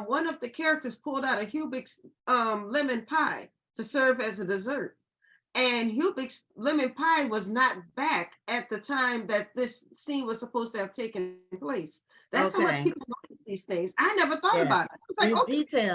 one of the characters pulled out a Uwhubetine lemon pie to serve as a dessert. And Uwhubetine lemon pie was not back at the time that this scene was supposed to have taken place. That's how much people notice these things. I never thought about it. It's like,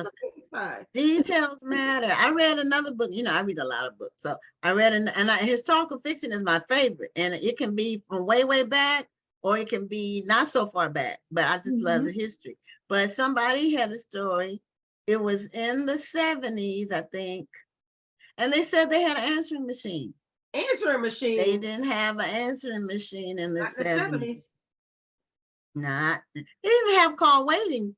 details matter. I read another book. I read a lot of books. So I read, historical fiction is my favorite. And it can be from way, way back, or it can be not so far back, but I just love the history. But somebody had a story. It was in the 70s, I think. And they said they had an answering machine. Answering machine? They didn't have an answering machine in the 70s. They didn't have call waiting.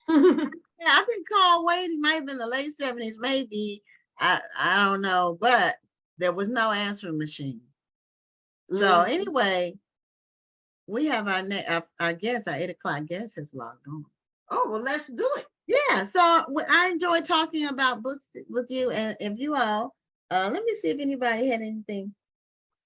Yeah, I think call waiting might have been the late 70s, maybe. I don't know, but there was no answering machine. So anyway, we have our guest, our 8 o'clock guest has logged on. Oh, well, let's do it. Yeah, so I enjoy talking about books with you, and if you all, let me see if anybody had anything.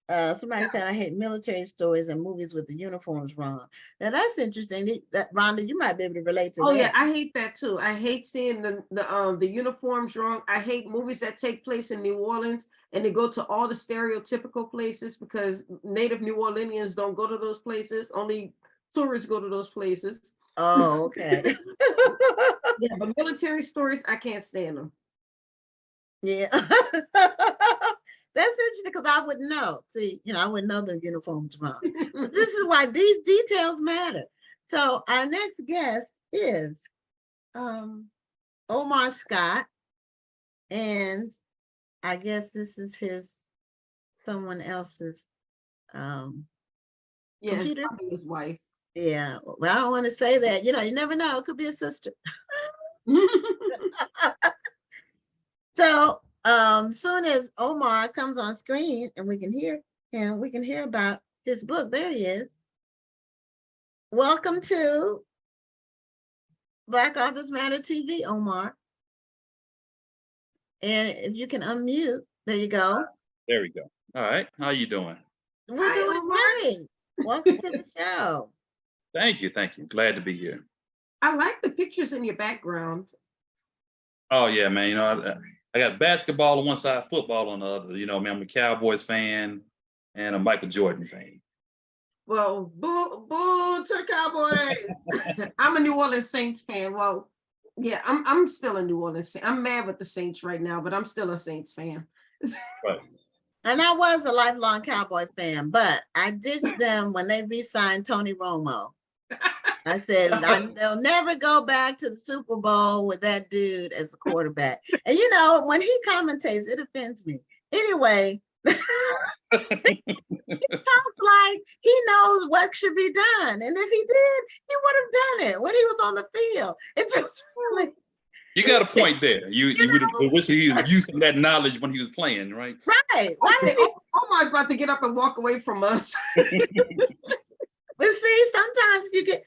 Somebody said I hate military stories and movies with the uniforms wrong. Now that's interesting. That Rhonda, you might be able to relate to Oh that. yeah, I hate that too. I hate seeing the uniforms wrong. I hate movies that take place in New Orleans and they go to all the stereotypical places because native New Orleanians don't go to those places. Only tourists go to those places. Oh, okay. Yeah, but military stories, I can't stand them. Yeah. That's interesting because I wouldn't know. See, I wouldn't know the uniforms wrong. But this is why these details matter. So our next guest is Omar Scott. And I guess this is someone else's Yeah, it's computer. probably his wife. Yeah. Well, I don't want to say that. You never know. It could be a sister. So soon as Omar comes on screen and we can hear him, we can hear about his book. There he is. Welcome to Black Authors Matter TV, Omar. And if you can unmute, there you go. There we go. All right. How you doing? We're Hi, doing Omar. great. Welcome to the show. Thank you. Thank you. Glad to be here. I like the pictures in your background. Oh yeah, man. I got basketball on one side, football on the other. Man, I'm a Cowboys fan and a Michael Jordan fan. Well, boo, boo to the Cowboys. I'm a New Orleans Saints fan. Well, yeah, I'm still a New Orleans fan. I'm mad with the Saints right now, but I'm still a Saints fan. Right. And I was a lifelong Cowboy fan, but I ditched them when they re-signed Tony Romo. I said, they'll never go back to the Super Bowl with that dude as a quarterback. And when he commentates, it offends me. Anyway, he talks like he knows what should be done. And if he did, he would have done it when he was on the field. It just really... You got a point there. You would have wished he was using that knowledge when he was playing, right? Right. Why did he... Omar's about to get up and walk away from us. But see, sometimes you get...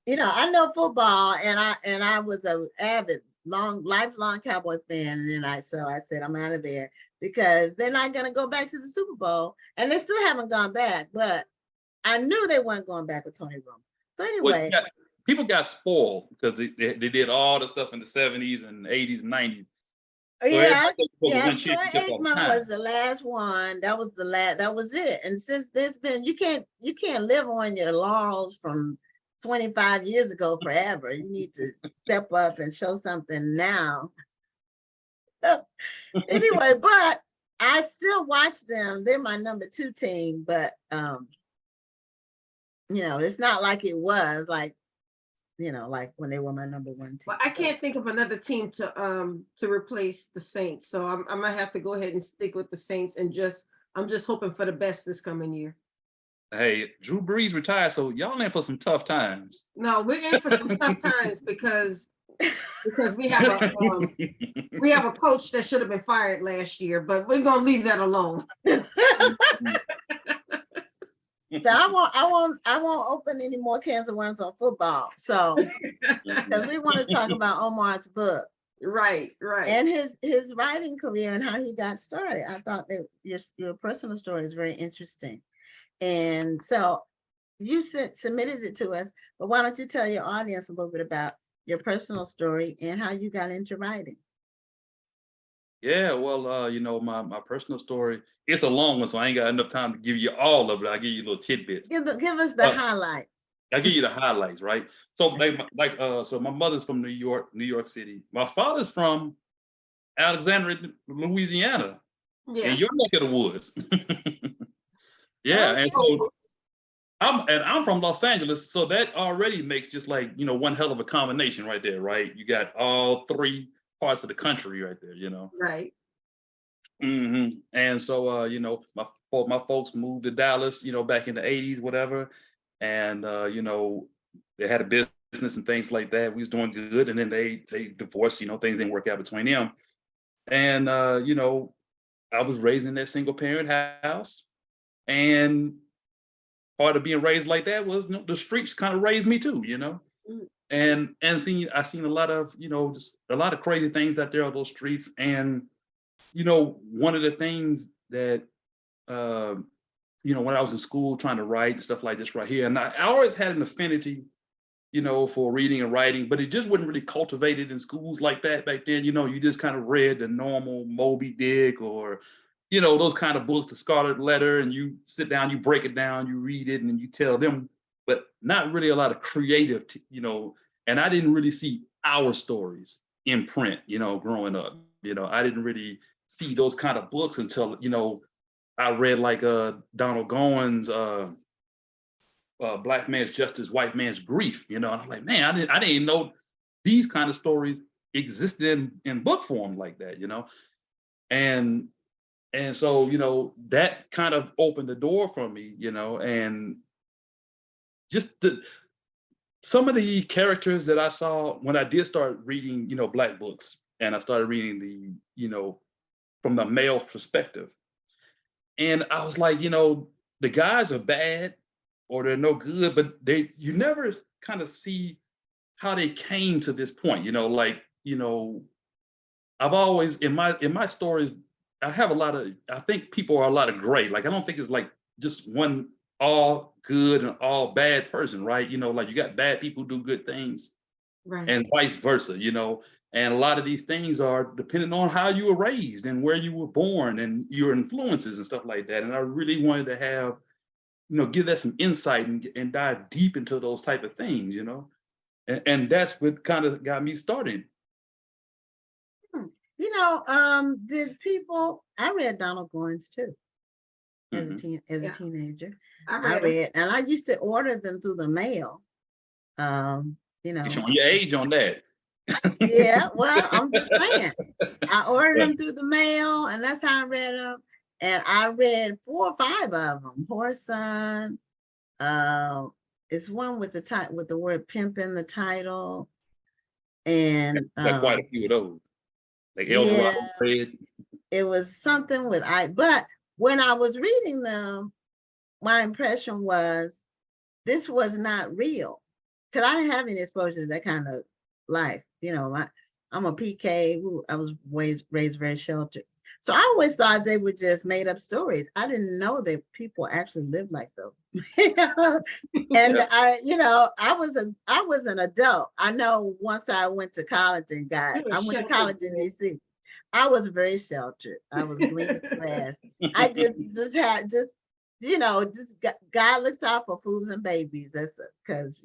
I know football, and I was a avid, lifelong Cowboy fan, and I said I'm out of there because they're not going to go back to the Super Bowl, and they still haven't gone back. But I knew they weren't going back with Tony Romo. So anyway, people got spoiled because they did all the stuff in the 70s and 80s and 90s. So Troy Aikman was the last one. That was the last. That was it. And since there's been, you can't live on your laurels from 25 years ago forever. You need to step up and show something now. Anyway, but I still watch them. They're my number 2 team, but it's not like it was like when they were my number 1 team. Well, I can't think of another team to replace the Saints. So I might have to go ahead and stick with the Saints and I'm just hoping for the best this coming year. Hey, Drew Brees retired, so y'all in for some tough times. No, we're in for some tough times because we have a coach that should have been fired last year, but we're gonna leave that alone. So I won't open any more cans of worms on football. So because we want to talk about Omar's book. Right. And his writing career and how he got started. I thought that your personal story is very interesting. And so you submitted it to us, but why don't you tell your audience a little bit about your personal story and how you got into writing? Yeah, well, my personal story, it's a long one, so I ain't got enough time to give you all of it. I'll give you little tidbits. Give us the highlights. I'll give you the highlights, right? So so my mother's from New York City. My father's from Alexandria, Louisiana. Yeah. In your neck of the woods. Yeah, and so I'm from Los Angeles, so that already makes just one hell of a combination right there, right? You got all 3 parts of the country right there, Right. Mm-hmm. And so my folks moved to Dallas, back in the 80s, whatever, and they had a business and things like that. We was doing good, and then they divorced. Things didn't work out between them, and I was raised in that single parent house. And part of being raised like that was, the streets kind of raised me too, Mm. and I seen a lot of, just a lot of crazy things out there on those streets. And one of the things that uh, when I was in school trying to write and stuff like this right here, and I always had an affinity, for reading and writing, but it just wasn't really cultivated in schools like that back then. You just kind of read the normal Moby Dick, or, those kind of books, the Scarlet Letter, and you sit down, you break it down, you read it, and then you tell them, but not really a lot of creative, and I didn't really see our stories in print, growing up. I didn't really see those kind of books until, I read like Donald Gowan's Black Man's Justice, White Man's Grief, and I'm like, man, I didn't even know these kind of stories existed in book form like that, and so that kind of opened the door for me, and just some of the characters that I saw when I did start reading, Black books, and I started reading from the male perspective, and I was like, the guys are bad or they're no good, but you never kind of see how they came to this point, I've always in my stories, I think people are a lot of gray. Like, I don't think it's like just one all good and all bad person, right? Like, you got bad people who do good things, Right. and vice versa, and a lot of these things are dependent on how you were raised and where you were born and your influences and stuff like that. And I really wanted to have, give that some insight and dive deep into those type of things, and that's what kind of got me started. I read Donald Goines too as a Yeah. teenager. I I read read, and I used to order them through the mail. You're showing your age on that. Yeah, well, I'm just saying. I ordered them through the mail, and that's how I read them. And I read 4 or 5 of them. Whoreson. It's one with the word pimp in the title. And Got quite a few of those. Like Eldorado yeah, Red. it was something with but when I was reading them, my impression was this was not real. Because I didn't have any exposure to that kind of life. I'm a PK. I was raised very sheltered. So I always thought they were just made up stories. I didn't know that people actually lived like those. And I was an adult. I know once I went to college I went to college in DC. I was very sheltered. I was green as grass. I just had God looks out for fools and babies. That's because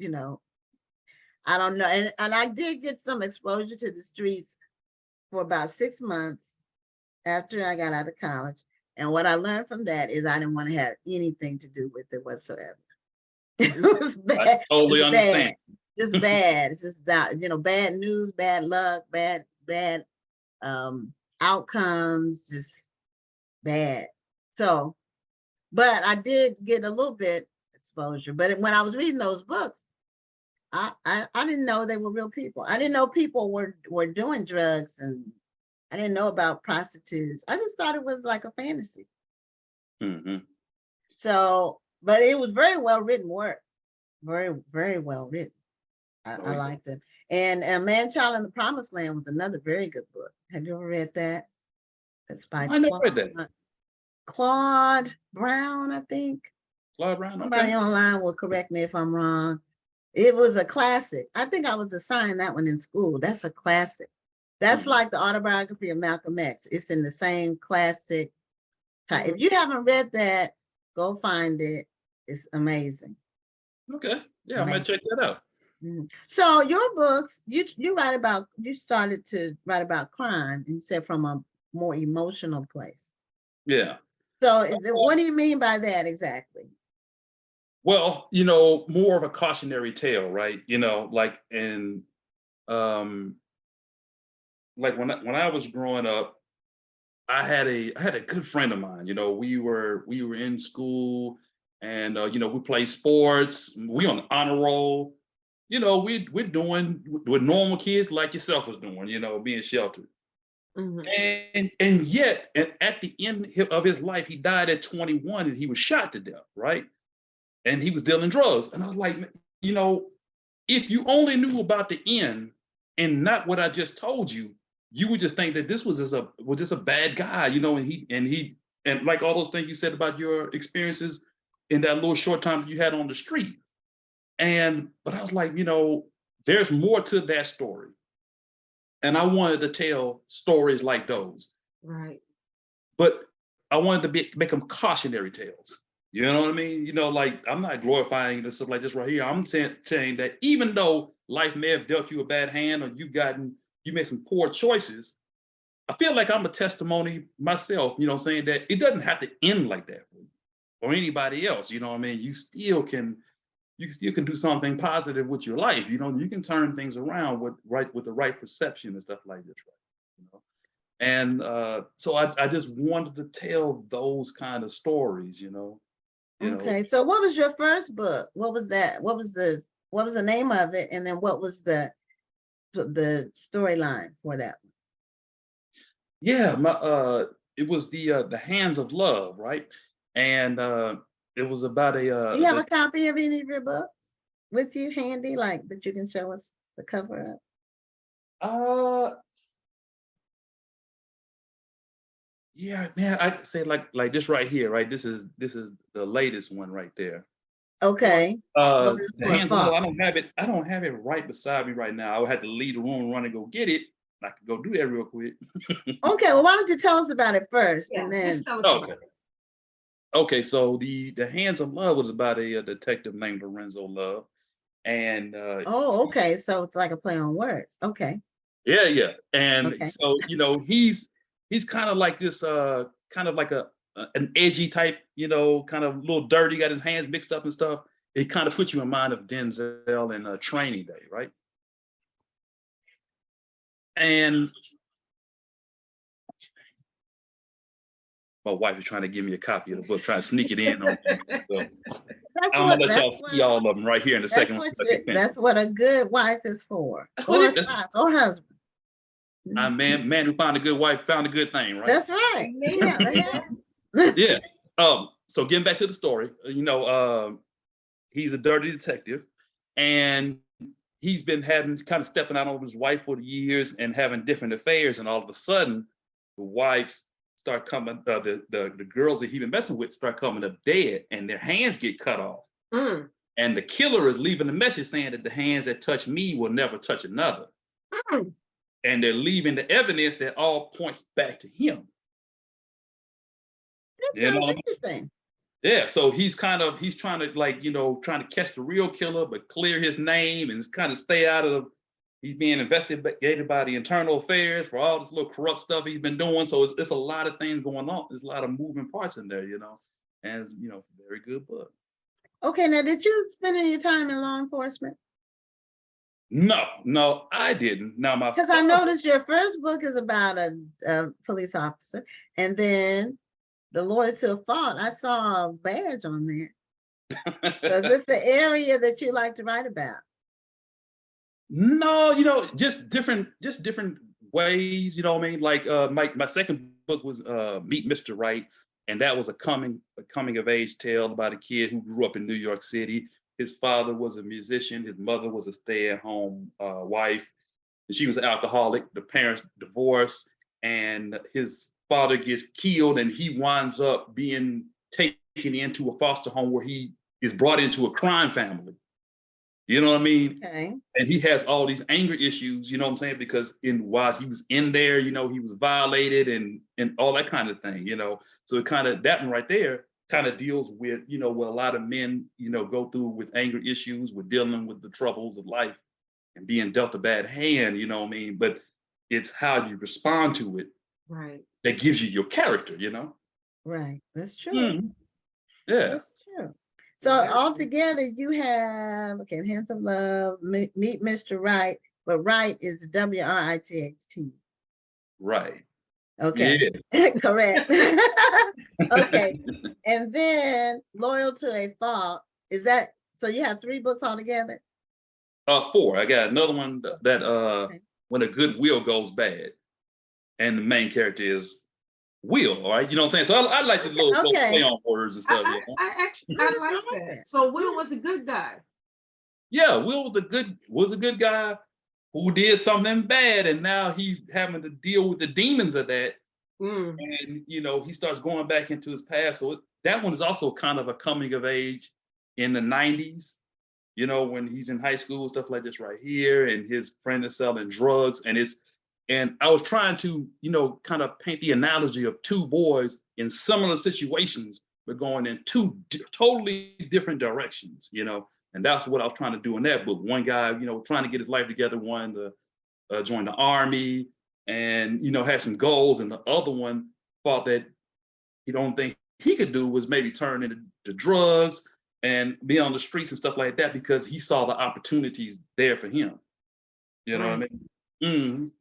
I don't know. And I did get some exposure to the streets for about 6 months after I got out of college. And what I learned from that is I didn't want to have anything to do with it whatsoever. It was bad. I totally understand. Just bad. It's just bad news, bad luck, bad outcomes, just bad. So, but I did get a little bit exposure. But when I was reading those books, I didn't know they were real people. I didn't know people were doing drugs, and I didn't know about prostitutes. I just thought it was like a fantasy. Mm-hmm. So, but it was very well written work. Very, very well written. I liked it. And A Man Child in the Promised Land was another very good book. Have you ever read that? It's by Claude Brown, I think. Claude Brown. Somebody online will correct me if I'm wrong. It was a classic. I think I was assigned that one in school. That's a classic. That's like the autobiography of Malcolm X. It's in the same classic. If you haven't read that, go find it. It's amazing. Okay. Yeah, I'm gonna check that out. So your books, you started to write about crime, and you said from a more emotional place. Yeah. So what do you mean by that exactly? Well, more of a cautionary tale, right? Like like when I was growing up, I had a good friend of mine. We were in school, and we played sports. We on the honor roll. We're doing what normal kids like yourself was doing. Being sheltered. Mm-hmm. And yet, at the end of his life, he died at 21, and he was shot to death. Right. and he was dealing drugs. And I was like, you know, if you only knew about the end and not what I just told you, you would just think that this was just a bad guy, you know, and like all those things you said about your experiences in that little short time you had on the street. But I was like, you know, there's more to that story. And I wanted to tell stories like those. Right. But I wanted to make them cautionary tales. You know what I mean? You know, like, I'm not glorifying this stuff like this right here. I'm saying that even though life may have dealt you a bad hand, or you made some poor choices, I feel like I'm a testimony myself, you know, saying that it doesn't have to end like that for you or anybody else. You know what I mean? You still can do something positive with your life. You know, you can turn things around with the right perception and stuff like this, right? You know? And so I just wanted to tell those kind of stories, you know. Okay, so what was your first book? What was that? What was the name of it? And then what was the storyline for that one? Yeah, it was the Hands of Love, right? And it was about Do you have a copy of any of your books with you handy, like that you can show us the cover of? Yeah, man, I say like this right here, right? This is the latest one right there. Okay. The Hands of Love, I don't have it right beside me right now. I would have to leave the room and run and go get it. I could go do that real quick. Okay, well, why don't you tell us about it first, and then. Okay. Okay, so the Hands of Love was about a detective named Lorenzo Love, and Oh, okay, so it's like a play on words. Okay. yeah, and Okay. so you know he's kind of like this, kind of like an edgy type, you know, kind of a little dirty, got his hands mixed up and stuff. It kind of puts you in mind of Denzel in Training Day, right? And my wife is trying to give me a copy of the book, trying to sneak it in on me. So I'm gonna let y'all see all of them right here in a second. That's what a good wife is for, or a spouse, or husband. Man who found a good wife found a good thing, right? That's right. Yeah. Yeah. So getting back to the story, you know, he's a dirty detective, and he's been kind of stepping out on his wife for the years and having different affairs, and all of a sudden, the wives start coming. The girls that he's been messing with start coming up dead, and their hands get cut off. Mm. And the killer is leaving a message saying that the hands that touch me will never touch another. Mm. And they're leaving the evidence that all points back to him. That sounds interesting. Yeah, so he's trying to, like, you know, trying to catch the real killer, but clear his name and kind of stay out of. He's being investigated by the internal affairs for all this little corrupt stuff he's been doing. So it's a lot of things going on. There's a lot of moving parts in there, you know, and you know, very good book. Okay, now did you spend any time in law enforcement? No, I didn't. Now because I noticed your first book is about a police officer, and then The Lawyer to a Fault. I saw a badge on there. So is this the area that you like to write about? No, you know, just different ways. You know what I mean? Like my second book was Meet Mr. Right, and that was a coming of age tale about a kid who grew up in New York City. His father was a musician. His mother was a stay-at-home wife. And she was an alcoholic. The parents divorced, and his father gets killed, and he winds up being taken into a foster home where he is brought into a crime family. You know what I mean? Okay. And he has all these anger issues, you know what I'm saying? Because while he was in there, you know, he was violated and all that kind of thing, you know. So it kind of, that one right there kind of deals with, you know, what a lot of men, you know, go through with anger issues, with dealing with the troubles of life and being dealt a bad hand, you know what I mean? But it's how you respond to it, right, that gives you your character, you know? Right, that's true. Mm-hmm. Yeah. That's true. So altogether you have, okay, Hands of Love, Meet Mr. Right, but Right is W-R-I-T-H-T. Right. Okay, yeah. Correct. Okay, and then Loyal to a Fault, is that, so you have 3 books altogether? 4. I got another one that okay. When a Good Will Goes Bad, and the main character is Will, all right? You know what I'm saying? So I like the little play on words and stuff. I actually I like that. So Will was a good guy. Yeah, Will was a good guy who did something bad, and now he's having to deal with the demons of that. And he starts going back into his past. So that one is also kind of a coming of age in the 90s. When he's in high school, stuff like this right here, and his friend is selling drugs, and I was trying to, kind of paint the analogy of two boys in similar situations, but going in two totally different directions, and that's what I was trying to do in that book. One guy, trying to get his life together, wanted to join the army and, had some goals. And the other one thought that the only thing he could do was maybe turn into drugs and be on the streets and stuff like that because he saw the opportunities there for him. You know what I mean?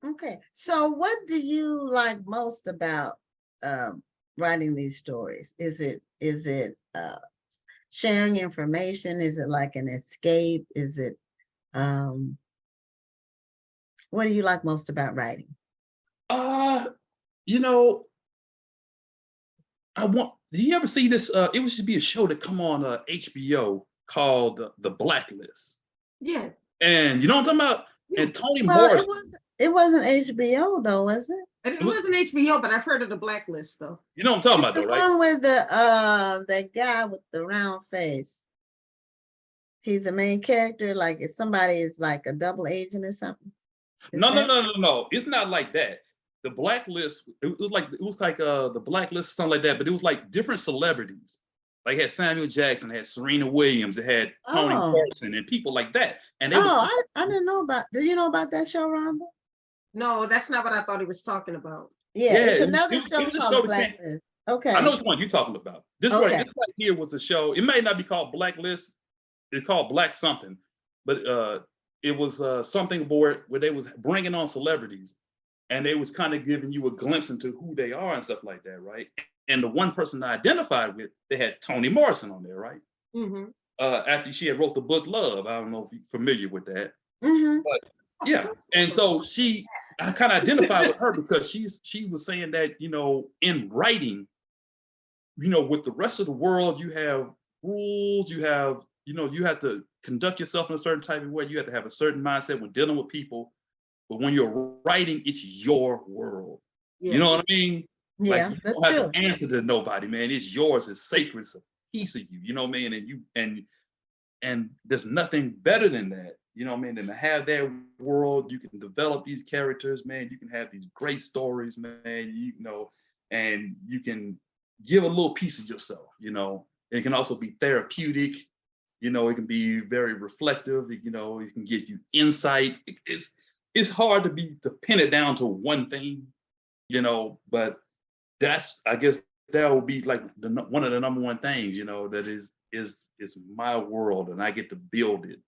Okay, so what do you like most about writing these stories? Is it sharing information? Is it like an escape? Is it what do you like most about writing? Do you ever see this? It used to be a show that come on HBO called The Blacklist. Yeah. And you know what I'm talking about? And Toni Well, Morrison. it wasn't HBO though, was it? It wasn't HBO, but I've heard of The Blacklist though. You know what I'm talking about though, right? The one with the guy with the round face. He's the main character, like if somebody is like a double agent or something. No. It's not like that. The Blacklist, it was like the Blacklist, something like that, but it was like different celebrities. Like it had Samuel Jackson, it had Serena Williams, it had Toni Morrison and people like that. And I didn't know about. Did you know about that show, Rhonda? No, that's not what I thought he was talking about. Yeah, it's another show called Blacklist. Okay. I know which one you're talking about. This right here was a show. It may not be called Blacklist. It's called Black something, but it was something where they was bringing on celebrities, and they was kind of giving you a glimpse into who they are and stuff like that, right? And the one person I identified with, they had Toni Morrison on there, right? After she had wrote the book Love. I don't know if you're familiar with that. But yeah, and so I kind of identified with her because she was saying that, in writing, with the rest of the world, you have rules, you have to conduct yourself in a certain type of way. You have to have a certain mindset when dealing with people. But when you're writing, it's your world. Yeah. You know what I mean? Yeah, like, you don't have to answer to nobody, man. It's yours. It's sacred. It's a piece of you. You know what I mean? And there's nothing better than that. You know what I mean? And to have that world, you can develop these characters, man. You can have these great stories, man. And you can give a little piece of yourself. It can also be therapeutic. It can be very reflective. It can get you insight. It's hard to pin it down to one thing, but I guess that will be like one of the number one things, that is my world and I get to build it,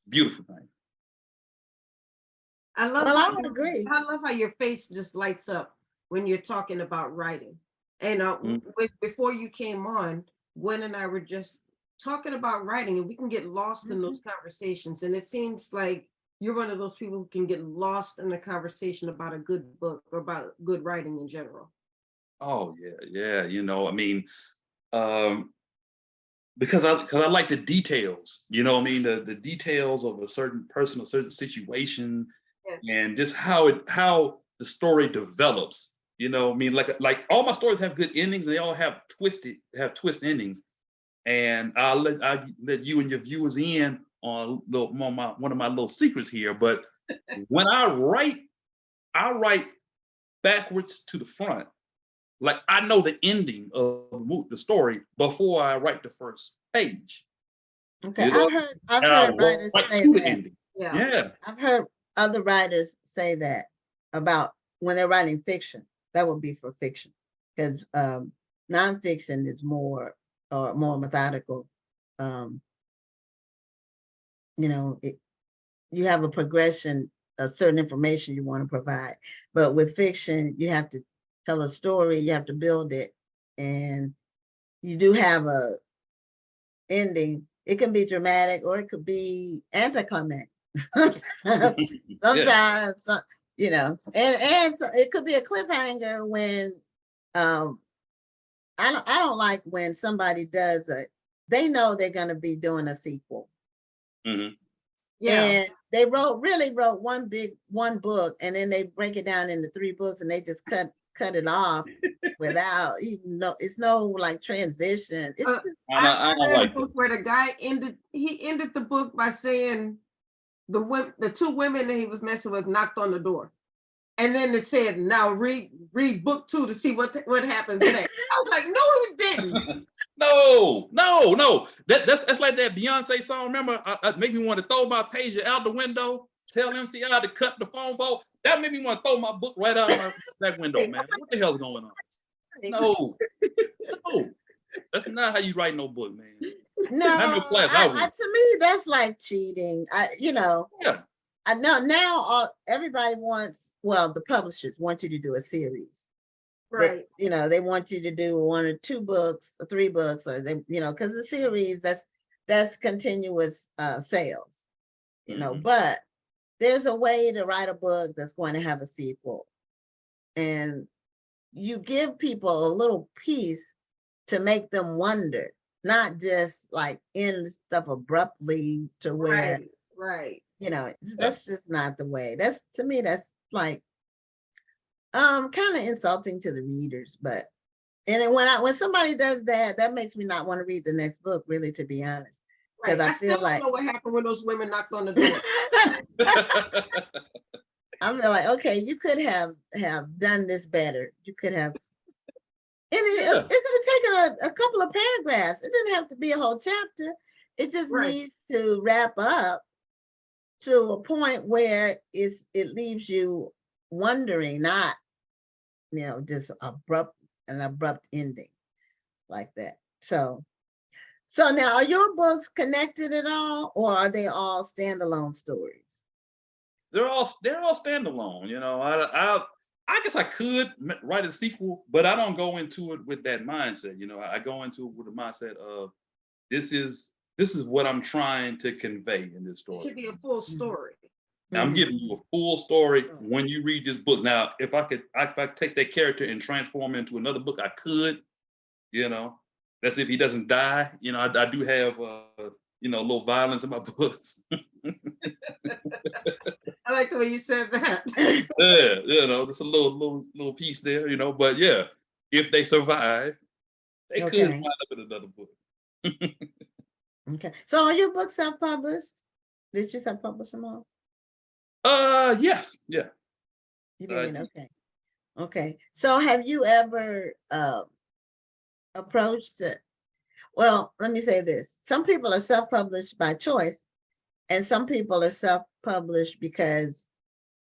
beautiful thing. I would agree. I love how your face just lights up when you're talking about writing. And before you came on, Gwen and I were just talking about writing, and we can get lost in those conversations. And it seems like you're one of those people who can get lost in a conversation about a good book or about good writing in general. Oh yeah. I mean, because I like the details, the details of a certain person, a certain situation, and just how the story develops. Like all my stories have good endings, and they all have twist endings. And I'll let you and your viewers in on one of my little secrets here. But when I write backwards to the front. Like I know the ending of the story before I write the first page. Okay, I've heard writers say that. Yeah, I've heard other writers say that about when they're writing fiction. That would be for fiction, because nonfiction is more methodical. You have a progression of certain information you want to provide, but with fiction, you have to tell a story, you have to build it, and you do have a ending. It can be dramatic or it could be anticlimactic. Sometimes you know, and so it could be a cliffhanger when I don't like when somebody does they know they're gonna be doing a sequel. Mhm. Yeah, And they really wrote one book, and then they break it down into 3 books, and they just cut it off without even it's no like transition. It's just, I don't read a like book where the guy ended the book by saying the 2 women that he was messing with knocked on the door. And then it said, now read book 2 to see what happens next. I was like, no, he didn't. No. That's like that Beyonce song. Remember, it made me want to throw my pager out the window, tell MC how to cut the phone bowl. That made me want to throw my book right out my back window, man. What the hell's going on? No, that's not how you write no book, man. no, Not no class I went. to me that's like cheating. Yeah. I know now everybody wants, well, the publishers want you to do a series. Right. They want you to do 1 or 2 books or 3 books, or they, because the series that's continuous sales, but there's a way to write a book that's going to have a sequel, and you give people a little piece to make them wonder, not just like end stuff abruptly to where, Right. that's just not the way. That's, to me, that's like kind of insulting to the readers. But and then when somebody does that, that makes me not want to read the next book, really, to be honest, because Right. I still feel like don't know what happened when those women knocked on the door. I'm like, okay, you could have done this better. You could have, and it could have taken a couple of paragraphs. It didn't have to be a whole chapter. It just Right. needs to wrap up to a point where it leaves you wondering, not just an abrupt ending like that. So now, are your books connected at all, or are they all standalone stories? They're all standalone. I guess I could write a sequel, but I don't go into it with that mindset. I go into it with the mindset of this is what I'm trying to convey in this It story. should be a full story. I'm giving you a full story when you read this book. Now, if I take that character and transform him into another book, I could. That's if he doesn't die. I do have a little violence in my books. I like the way you said that. Yeah, just a little piece there. But yeah, if they survive, they could wind up in another book. Okay. So are your books self-published? Did you self-publish them all? Yes. Yeah. You did. Okay. So have you ever approached it? Well, let me say this. Some people are self-published by choice, and some people are self-published because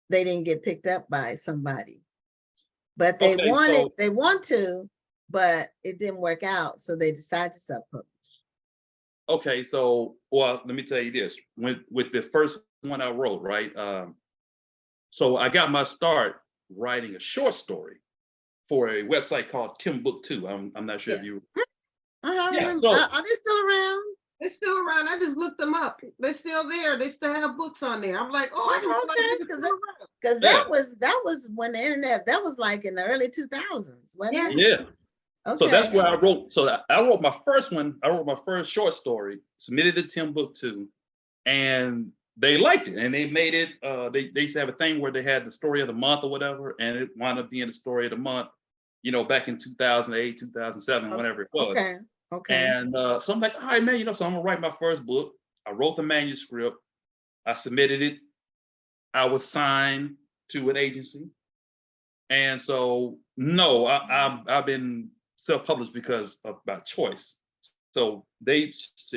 they didn't get picked up by somebody. But they want to, but it didn't work out, so they decide to self-publish. Okay, so let me tell you this. With the first one I wrote, right? So I got my start writing a short story for a website called Tim Book 2. I'm not sure if you. Remember. Are they still around? They're still around. I just looked them up. They're still there. They still have books on there. I'm like, I didn't realize they were still around. Because that was when the internet, that was like in the early 2000s, wasn't it? Yeah. Okay. So that's where I wrote. So I wrote my first one. I wrote my first short story, submitted it to Tim Book 2, and they liked it. And they made it. They used to have a thing where they had the story of the month or whatever, and it wound up being the story of the month. Back in 2008, 2007, whatever it was. Okay. And so I'm like, all right, man. So I'm gonna write my first book. I wrote the manuscript. I submitted it. I was signed to an agency, and so no, I've been self-published because of by choice. So they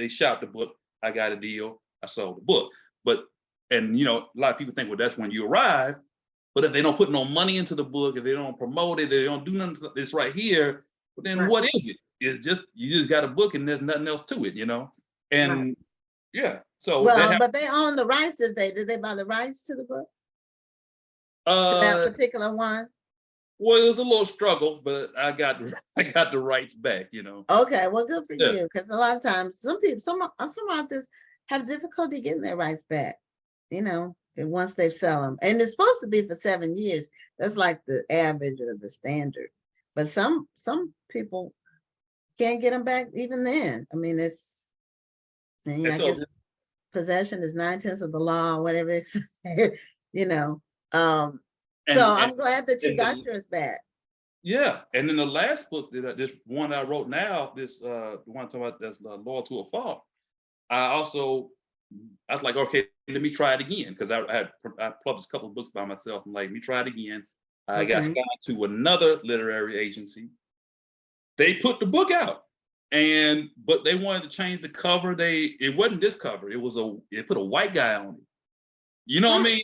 shot the book. I got a deal. I sold the book. And a lot of people think, well, that's when you arrive. But if they don't put no money into the book, if they don't promote it, they don't do nothing, it's right here. But then what is it? It's just you just got a book and there's nothing else to it, And yeah, so but they own the rights. Did they buy the rights to the book? To that particular one? Well, it was a little struggle, but I got the rights back, Okay, well, good for you, because a lot of times some authors have difficulty getting their rights back. And once they sell them, and it's supposed to be for 7 years. That's like the average or the standard. But some people can't get them back even then. I mean, it's, and And I so guess possession is 9/10 of the law, whatever it's, you know. So and I'm glad that you and got the, yours back. yeah, and then the last book this one I wrote now, this the one I'm talking about, that's Loyal to a Fault. I was like, okay, let me try it again, because I published a couple of books by myself. I'm like, let me try it again. I got Okay. signed to another literary agency. They put the book out, but they wanted to change the cover. It wasn't this cover. They put a white guy on it. You know what I mean?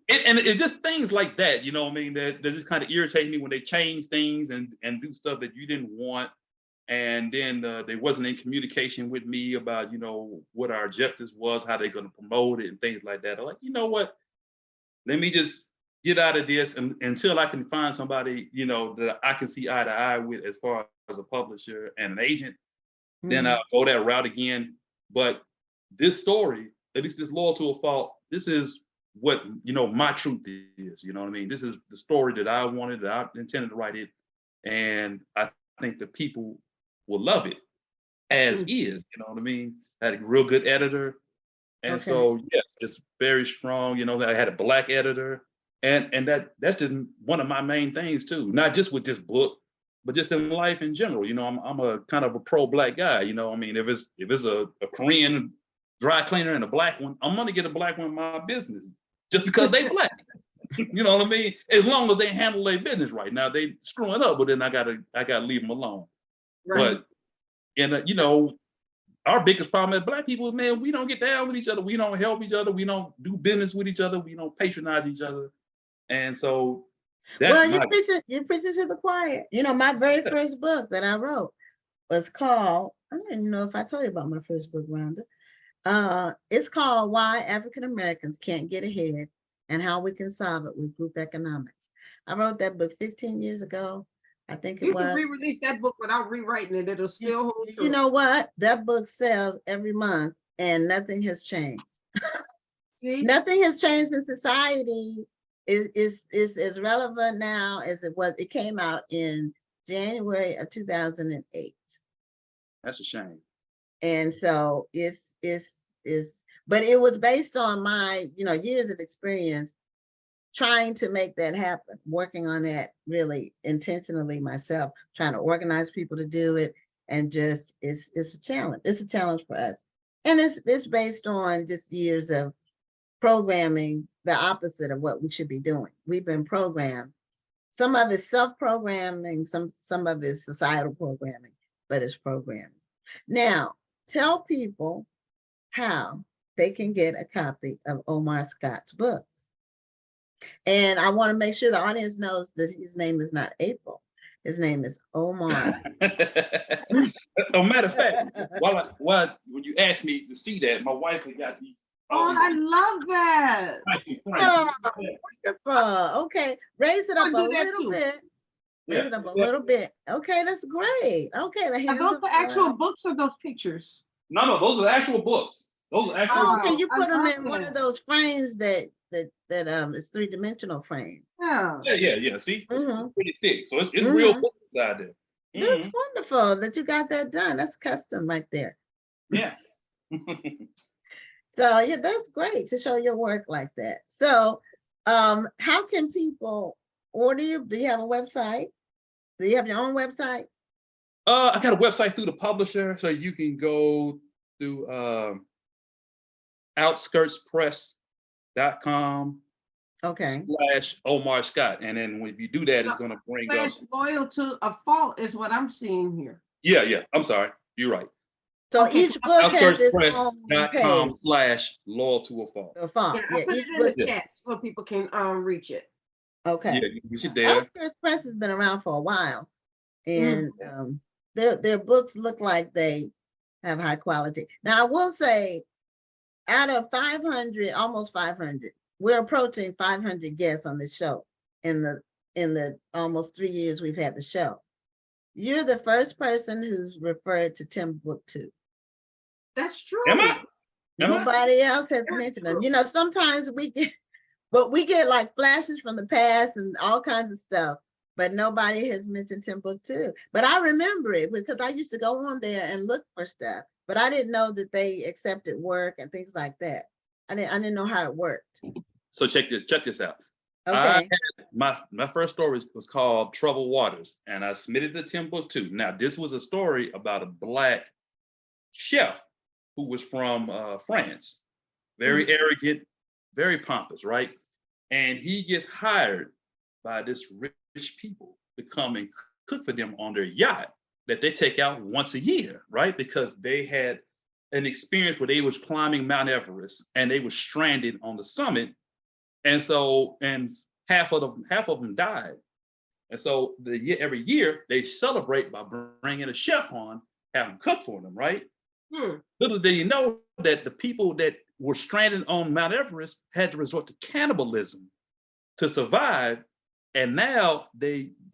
And it's just things like that, you know what I mean, that just kind of irritate me when they change things and do stuff that you didn't want. And then they wasn't in communication with me about, what our objectives was, how they're going to promote it and things like that. I'm like, you know what? Let me just get out of this until I can find somebody, that I can see eye to eye with as far as a publisher and an agent. Then I'll go that route again. But this story, at least this Loyal to a Fault, this is what, my truth is. You know what I mean? This is the story that I wanted, that I intended to write it. And I think the people will love it as is, you know what I mean? I had a real good editor. And Okay. so, yes, it's very strong. I had a Black editor. And that's just one of my main things too, not just with this book, but just in life in general. I'm a kind of a pro-Black guy. I mean, if it's a Korean dry cleaner and a Black one, I'm gonna get a Black one in my business just because they Black. You know what I mean? As long as they handle their business right. Now they screwing up, but then I gotta leave them alone. Right. But our biggest problem as Black people is, man, we don't get down with each other. We don't help each other. We don't do business with each other. We don't patronize each other. And so Well, you're preaching to the choir. My very first book that I wrote was called, I don't even know if I told you about my first book, Rhonda. It's called Why African Americans Can't Get Ahead and How We Can Solve It with Group Economics. I wrote that book 15 years ago. I think You it was. can re-release that book without rewriting it. It'll still hold true. You know what? That book sells every month and nothing has changed. See? Nothing has changed in society. Is as relevant now as it was. It came out in January of 2008. That's a shame. And so but it was based on my, years of experience trying to make that happen, working on that really intentionally myself, trying to organize people to do it. And just, it's a challenge. It's a challenge for us. And it's based on just years of programming the opposite of what we should be doing. We've been programmed. Some of it's self-programming, some of it's societal programming, but it's programming. Now, tell people how they can get a copy of Omar Scott's books. And I want to make sure the audience knows that his name is not April. His name is Omar. A matter of fact, when you asked me to see that, my wife had got me. Oh, I love that. Oh, wonderful. Okay, raise it up a little bit. Raise it up a little bit. Okay, that's great. Okay, Are those the actual books or those pictures? No, those are the actual books. Those are actual. Oh, okay, you put them in one of those frames that is 3-dimensional frame. Yeah. See, it's pretty thick, so it's real books inside there. That's wonderful that you got that done. That's custom right there. Yeah. So yeah, that's great to show your work like that. So how can people order you? Do you have a website? Do you have your own website? I got a website through the publisher, so you can go through outskirtspress.com. Okay. /Omar Scott. And then when you do that, it's going to bring up Loyal to a Fault is what I'm seeing here. Yeah. I'm sorry. You're right. So each book has its own outskirtspress.com /Loyal to a Fault. Yeah, put each it in book. the chat so people can reach it. Okay. Yeah, you should there. Outskirts Press has been around for a while. And their books look like they have high quality. Now I will say, out of 500, almost 500, we're approaching 500 guests on the show in the almost 3 years we've had the show. You're the first person who's referred to Timbuktu. That's true. Am I? Nobody else has mentioned them. You know, sometimes we get, but we get like flashes from the past and all kinds of stuff, but nobody has mentioned Timbuktu. But I remember it because I used to go on there and look for stuff, but I didn't know that they accepted work and things like that. I didn't know how it worked. So check this out. Okay. My first story was called Troubled Waters, and I submitted to Timbuktu. Now, this was a story about a Black chef who was from France, very arrogant, very pompous, right? And he gets hired by this rich people to come and cook for them on their yacht that they take out once a year, right? Because they had an experience where they was climbing Mount Everest and they were stranded on the summit. And so, and half of them died. And so every year they celebrate by bringing a chef on, have him cook for them, right? Little did you know that the people that were stranded on Mount Everest had to resort to cannibalism to survive. And now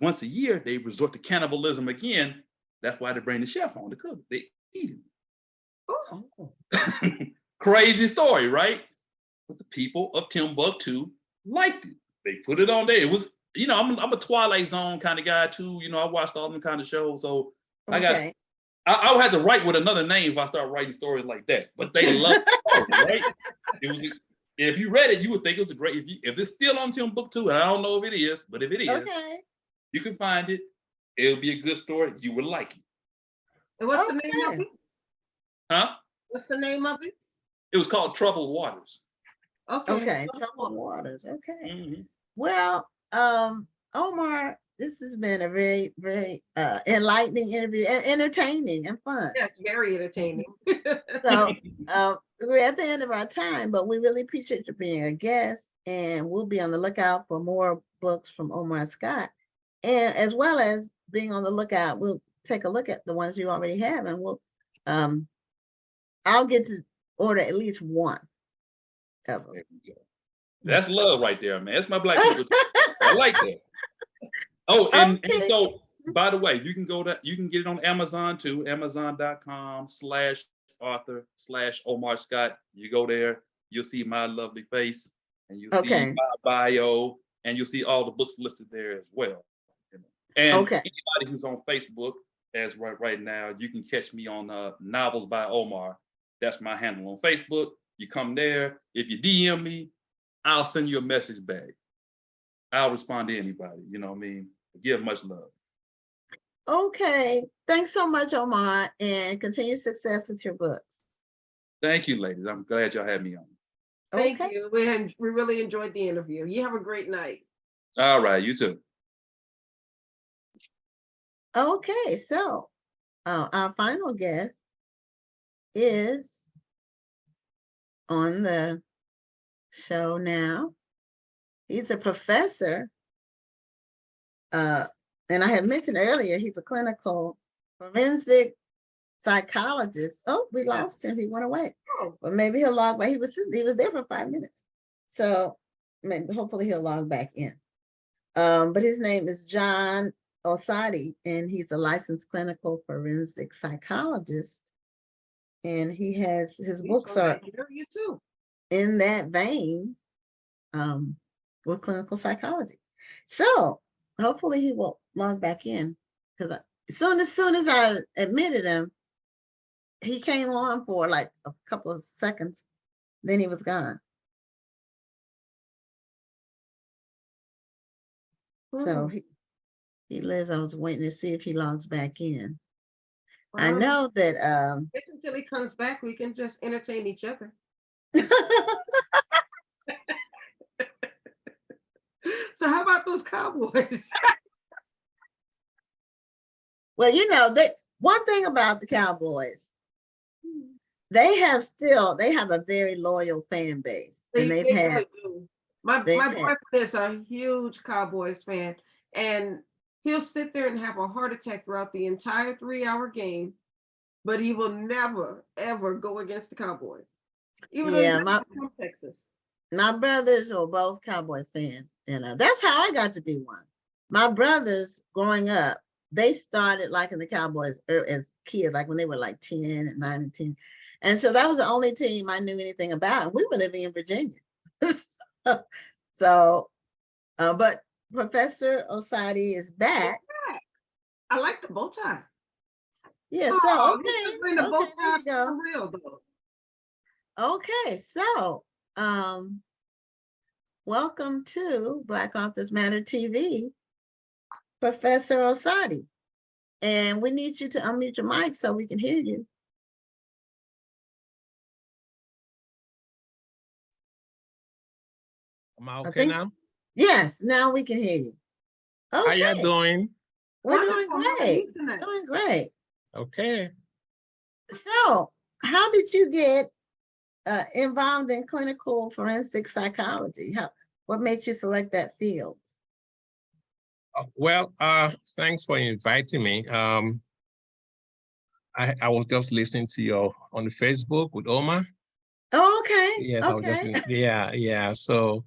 once a year, they resort to cannibalism again. That's why they bring the chef on to cook. They eat him. Oh. Crazy story, right? But the people of Timbuktu liked it. They put it on there. It was, you know, I'm a Twilight Zone kind of guy too. You know, I watched all them kind of shows. So I would have to write with another name if I start writing stories like that. But they love it, right? It was, if you read it, you would think it was a great. If it's still on Timbuktu, and I don't know if it is, but if it is, you can find it. It'll be a good story. You would like it. And what's the name of it? Huh? What's the name of it? It was called Troubled Waters. Okay. Troubled Waters. Okay. Well, Omar, this has been a very, very enlightening interview and entertaining and fun. Yes, very entertaining. So we're at the end of our time, but we really appreciate you being a guest, and we'll be on the lookout for more books from Omar Scott, and as well as being on the lookout, we'll take a look at the ones you already have, and we'll I'll get to order at least one of them. There we go. That's love right there, man. That's my Black people. I like that. Oh, and so by the way, you can get it on Amazon too, amazon.com/author/Omar Scott. You go there, you'll see my lovely face, and you'll see my bio, and you'll see all the books listed there as well. And anybody who's on Facebook, as right now, you can catch me on Novels by Omar. That's my handle on Facebook. You come there. If you DM me, I'll send you a message back. I'll respond to anybody. You know what I mean? Give much love. Okay. Thanks so much, Omar, and continue success with your books. Thank you, ladies. I'm glad y'all had me on. Thank you. We really enjoyed the interview. You have a great night. All right. You too. Okay. So our final guest is on the show now. He's a professor, and I had mentioned earlier, he's a clinical forensic psychologist. Oh, we lost him. He went away. But maybe he'll log back. He was there for 5 minutes. So maybe hopefully he'll log back in. But his name is John Oshodi, and he's a licensed clinical forensic psychologist. And he has his books are in that vein with clinical psychology. So hopefully he will log back in, because as soon as I admitted him, he came on for like a couple of seconds, then he was gone. So he lives. I was waiting to see if he logs back in. I know that Just until he comes back, we can just entertain each other. So how about those Cowboys? Well, you know, one thing about the Cowboys, they have a very loyal fan base. And they've had my boyfriend is a huge Cowboys fan, and he'll sit there and have a heart attack throughout the entire 3-hour game, but he will never ever go against the Cowboys. Even though he's from Texas. My brothers are both Cowboy fans, and that's how I got to be one. My brothers, growing up, they started liking the Cowboys as kids, like when they were like 10 and 9 and 10. And so that was the only team I knew anything about. We were living in Virginia. So, but Professor Oshodi is back. I like the bow tie. Yeah, so Oh, okay. you should bring the bow Okay, there tie you go. for real though. Okay, so welcome to Black Authors Matter TV, Professor Oshodi. And we need you to unmute your mic so we can hear you. Am I okay now? Yes, now we can hear you. Okay. How you doing? We're doing Wonderful. How are great. you tonight? Doing great. Okay. So, how did you get involved in clinical forensic psychology? What made you select that field? Well, thanks for inviting me. I was just listening to you on the Facebook with Omar. Oh, okay. Yes, I was just yeah. So,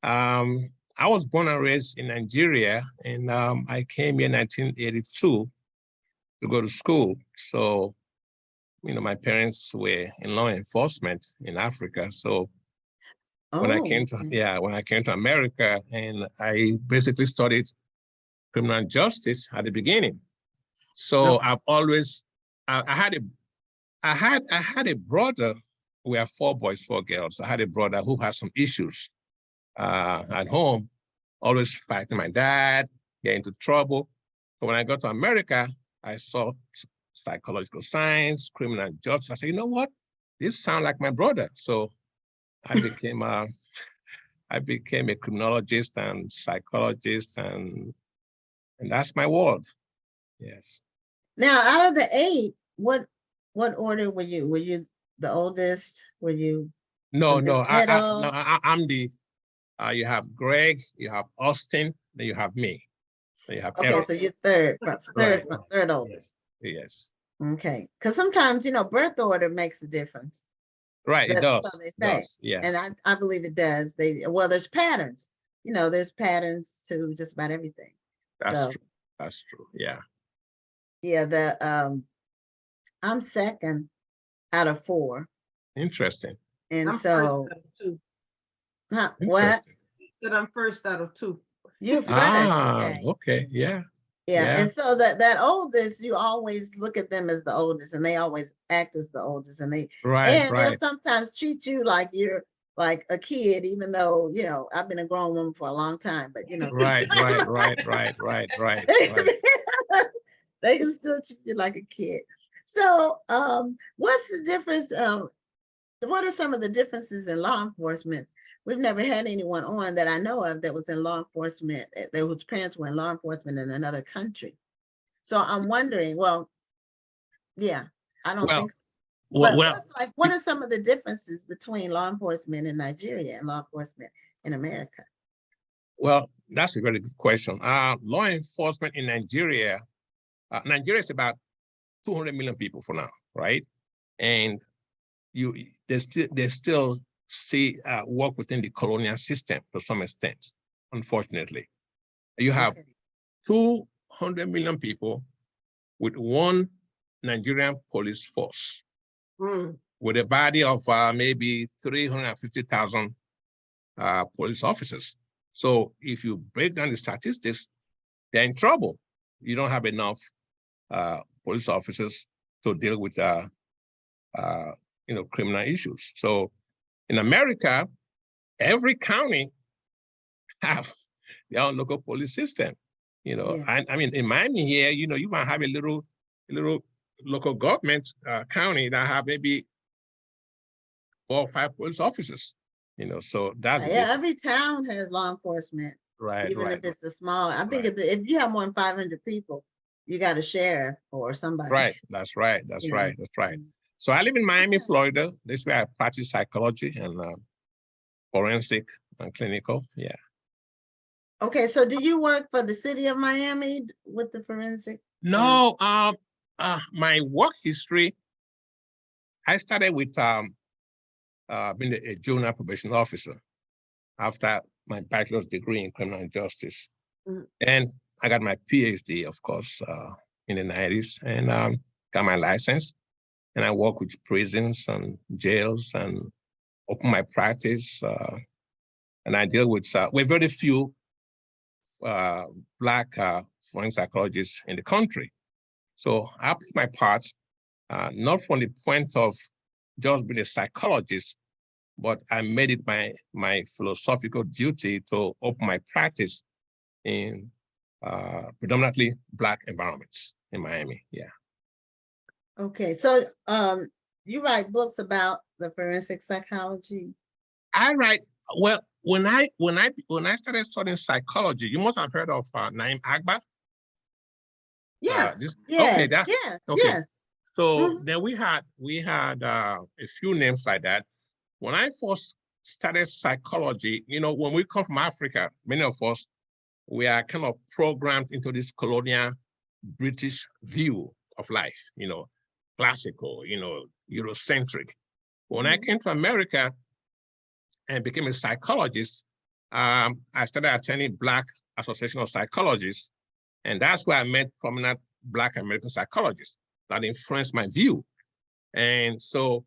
I was born and raised in Nigeria, and I came here in 1982 to go to school. So, my parents were in law enforcement in Africa. So when I came to America, and I basically studied criminal justice at the beginning. So I've always I had a brother. We are 4 boys, 4 girls. I had a brother who had some issues at home, always fighting my dad, getting into trouble. So when I got to America, I saw psychological science, criminal justice. I said, you know what? This sounds like my brother. So I became a criminologist and psychologist, and that's my world. Yes. Now, out of the 8, what order were you? Were you the oldest? Were you? No, middle? I'm the. You have Greg, you have Austin, then you have me. Then you have Okay, Eric. so you're third oldest. Yes. Okay, because sometimes birth order makes a difference. Right, it does. So they say. Yeah. And I believe it does. There's patterns. There's patterns to just about everything. That's true. That's true. Yeah. Yeah, I'm second out of 4. Interesting. And I'm so, first out of 2. what? Said I'm first out of 2. You're first. Okay. Yeah. Yeah. And so that oldest, you always look at them as the oldest, and they always act as the oldest, and they'll sometimes treat you like you're like a kid, even though I've been a grown woman for a long time, but Right. They can still treat you like a kid. So what's the difference? What are some of the differences in law enforcement? We've never had anyone on that I know of that was in law enforcement, whose parents were in law enforcement in another country. So I'm wondering, I don't think so. What are some of the differences between law enforcement in Nigeria and law enforcement in America? Well, that's a very good question. Law enforcement in Nigeria, Nigeria is about 200 million people for now, right? And they still see work within the colonial system to some extent, unfortunately. You have 200 million people with one Nigerian police force with a body of maybe 350,000 police officers. So if you break down the statistics, they're in trouble. You don't have enough police officers to deal with criminal issues. So in America, every county have their own local police system. I mean, in Miami here, you might have a little local government county that have maybe 4 or 5 police officers. So that's every town has law enforcement, right? Even if it's a small. I think if you have more than 500 people, you got a sheriff or somebody. Right. That's right. So I live in Miami, Florida. This is where I practice psychology and forensic and clinical. Yeah. Okay, so do you work for the city of Miami with the forensic? No, my work history, I started with being a junior probation officer after my bachelor's degree in criminal justice. And I got my PhD, of course, in the 90s, and got my license. and I work with prisons and jails and open my practice. And I deal with, we're very few Black forensic psychologists in the country. So I play my part, not from the point of just being a psychologist, but I made it my philosophical duty to open my practice in predominantly Black environments in Miami. Yeah. Okay, so you write books about the forensic psychology? I write, well, when I started studying psychology, you must have heard of Naim Akbar. Yes. Okay, yes. So then we had a few names like that. When I first started psychology, when we come from Africa, many of us, we are kind of programmed into this colonial British view of life, classical, Eurocentric. When I came to America and became a psychologist, I started attending Black Association of Psychologists, and that's where I met prominent Black American psychologists that influenced my view. And so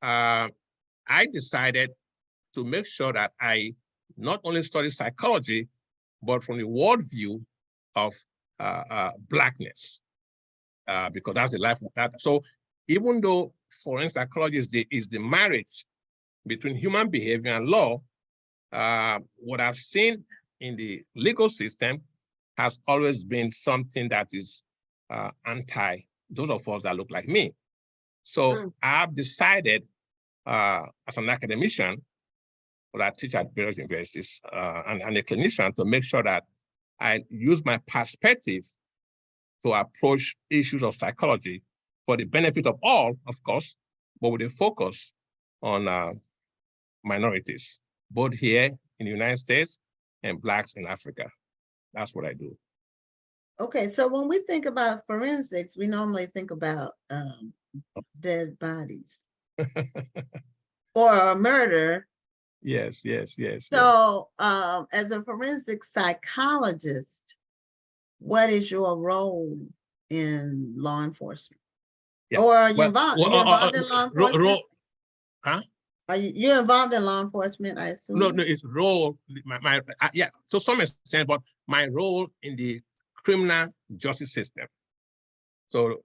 I decided to make sure that I not only study psychology, but from the worldview of Blackness, because that's the life of that. So even though forensic psychology is the marriage between human behavior and law, what I've seen in the legal system has always been something that is anti those of us that look like me. So I've decided as an academician, but I teach at various universities and a clinician, to make sure that I use my perspective to approach issues of psychology for the benefit of all, of course, but with a focus on minorities, both here in the United States and Blacks in Africa. That's what I do. Okay, so when we think about forensics, we normally think about dead bodies or a murder. Yes. So as a forensic psychologist, what is your role in law enforcement? Yeah. Or are you involved in law enforcement? Huh? Are you involved in law enforcement, I assume? No, it's role, yeah, to some extent, but my role in the criminal justice system. So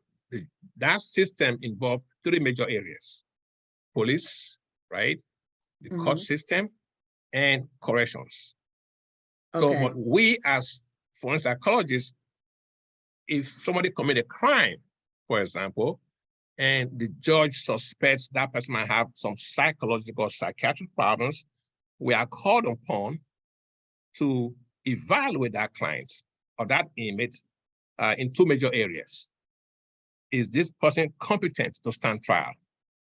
that system involved three major areas: police, right? The court system, and corrections. So, but we as forensic psychologists, if somebody commit a crime, for example, and the judge suspects that person might have some psychological or psychiatric problems, we are called upon to evaluate that client or that inmate in two major areas. Is this person competent to stand trial?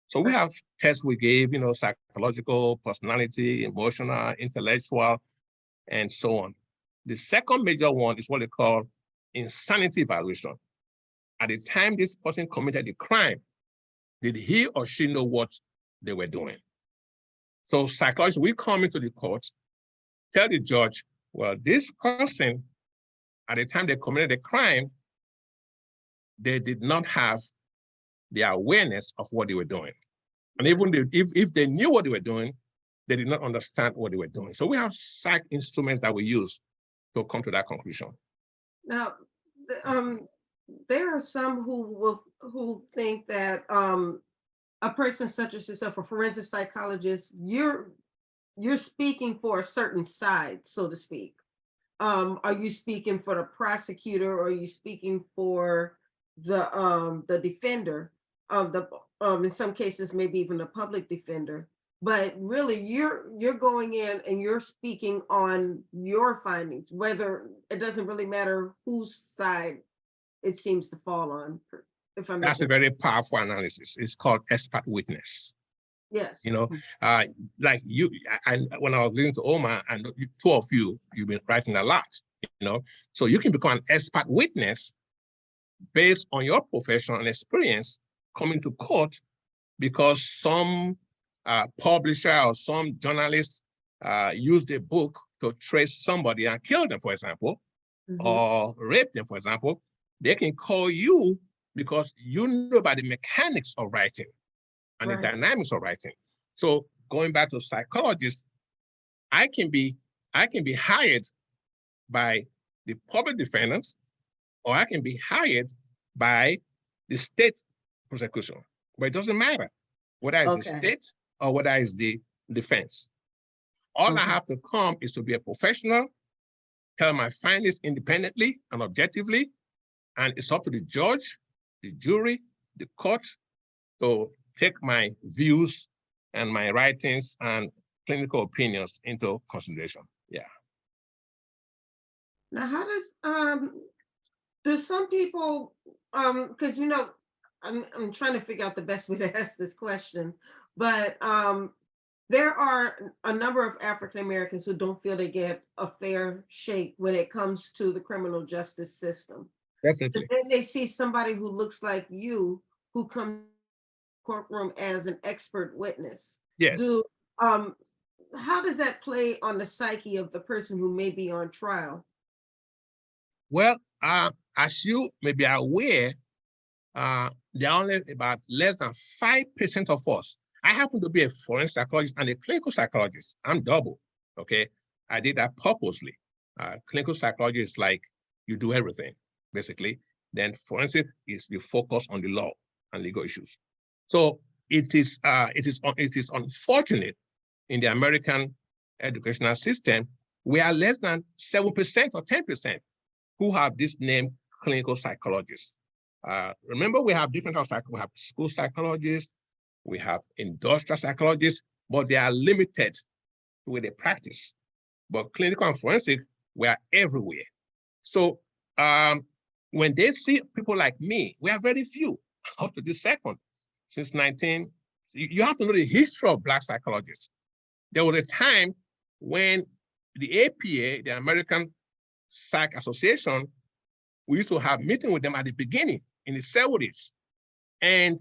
So we have tests we gave, psychological, personality, emotional, intellectual, and so on. The second major one is what they call insanity evaluation. At the time this person committed the crime, did he or she know what they were doing? So psychologists, we come into the court, tell the judge, well, this person, at the time they committed the crime, they did not have the awareness of what they were doing. And even if they knew what they were doing, they did not understand what they were doing. So we have psych instruments that we use to come to that conclusion. Now, there are some who think that a person such as yourself, a forensic psychologist, you're speaking for a certain side, so to speak. Are you speaking for the prosecutor, or are you speaking for the defender? In some cases, maybe even the public defender. But really, you're going in and you're speaking on your findings, whether it doesn't really matter whose side it seems to fall on. That's a very powerful analysis. It's called expert witness. Yes. Like you, and when I was listening to Omar, and two of you've been writing a lot, so you can become an expert witness based on your profession and experience coming to court, because some publisher or some journalist used a book to trace somebody and kill them, for example, or rape them, for example. They can call you because you know about the mechanics of writing and the Right. dynamics of writing. So going back to psychologists, I can be hired by the public defendants, or I can be hired by the state prosecution. But it doesn't matter whether it's the Okay. state or whether it's the defense. All I Okay. have to come is to be a professional, tell my findings independently and objectively, and it's up to the judge, the jury, the court to take my views and my writings and clinical opinions into consideration. Yeah. Now, how do some people, because I'm trying to figure out the best way to ask this question, but there are a number of African Americans who don't feel they get a fair shake when it comes to the criminal justice system. Definitely. But then they see somebody who looks like you who comes to the courtroom as an expert witness. Yes. How does that play on the psyche of the person who may be on trial? Well, as you may be aware, there are only about less than 5% of us. I happen to be a forensic psychologist and a clinical psychologist. I'm double, okay? I did that purposely. Clinical psychology is like you do everything, basically. Then forensic is you focus on the law and legal issues. So it is unfortunate in the American educational system, we are less than 7% or 10% who have this name clinical psychologists. Remember, we have different types of we have school psychologists, we have industrial psychologists, but they are limited to where they practice. But clinical and forensic, we are everywhere. So when they see people like me, we are very few up to this second. Since you have to know the history of Black psychologists. There was a time when the APA, the American Psych Association, we used to have meetings with them at the beginning in the 70s. And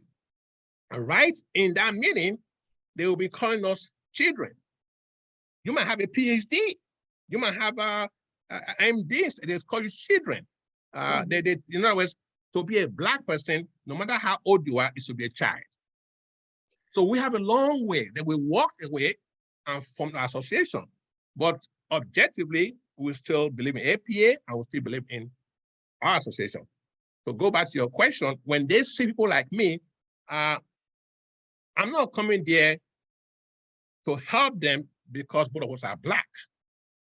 right in that meeting, they will be calling us children. You might have a PhD. You might have a MD. They call you children. In other words, to be a Black person, no matter how old you are, is to be a child. So we have a long way that we walked away and formed an association. But objectively, we still believe in APA and we still believe in our association. So go back to your question, when they see people like me, I'm not coming there to help them because both of us are Black.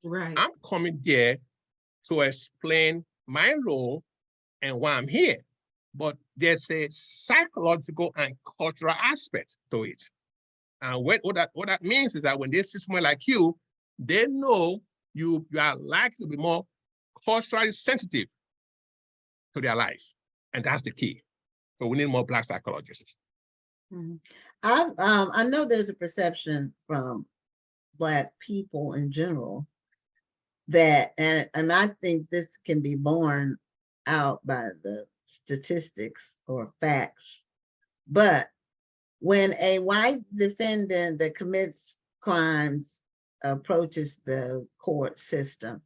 Right. I'm coming there to explain my role and why I'm here. But there's a psychological and cultural aspect to it. And what that means is that when they see someone like you, they know you are likely to be more culturally sensitive to their life. And that's the key. So we need more Black psychologists. Mm-hmm. I know there's a perception from Black people in general that, and I think this can be borne out by the statistics or facts, but when a white defendant that commits crimes approaches the court system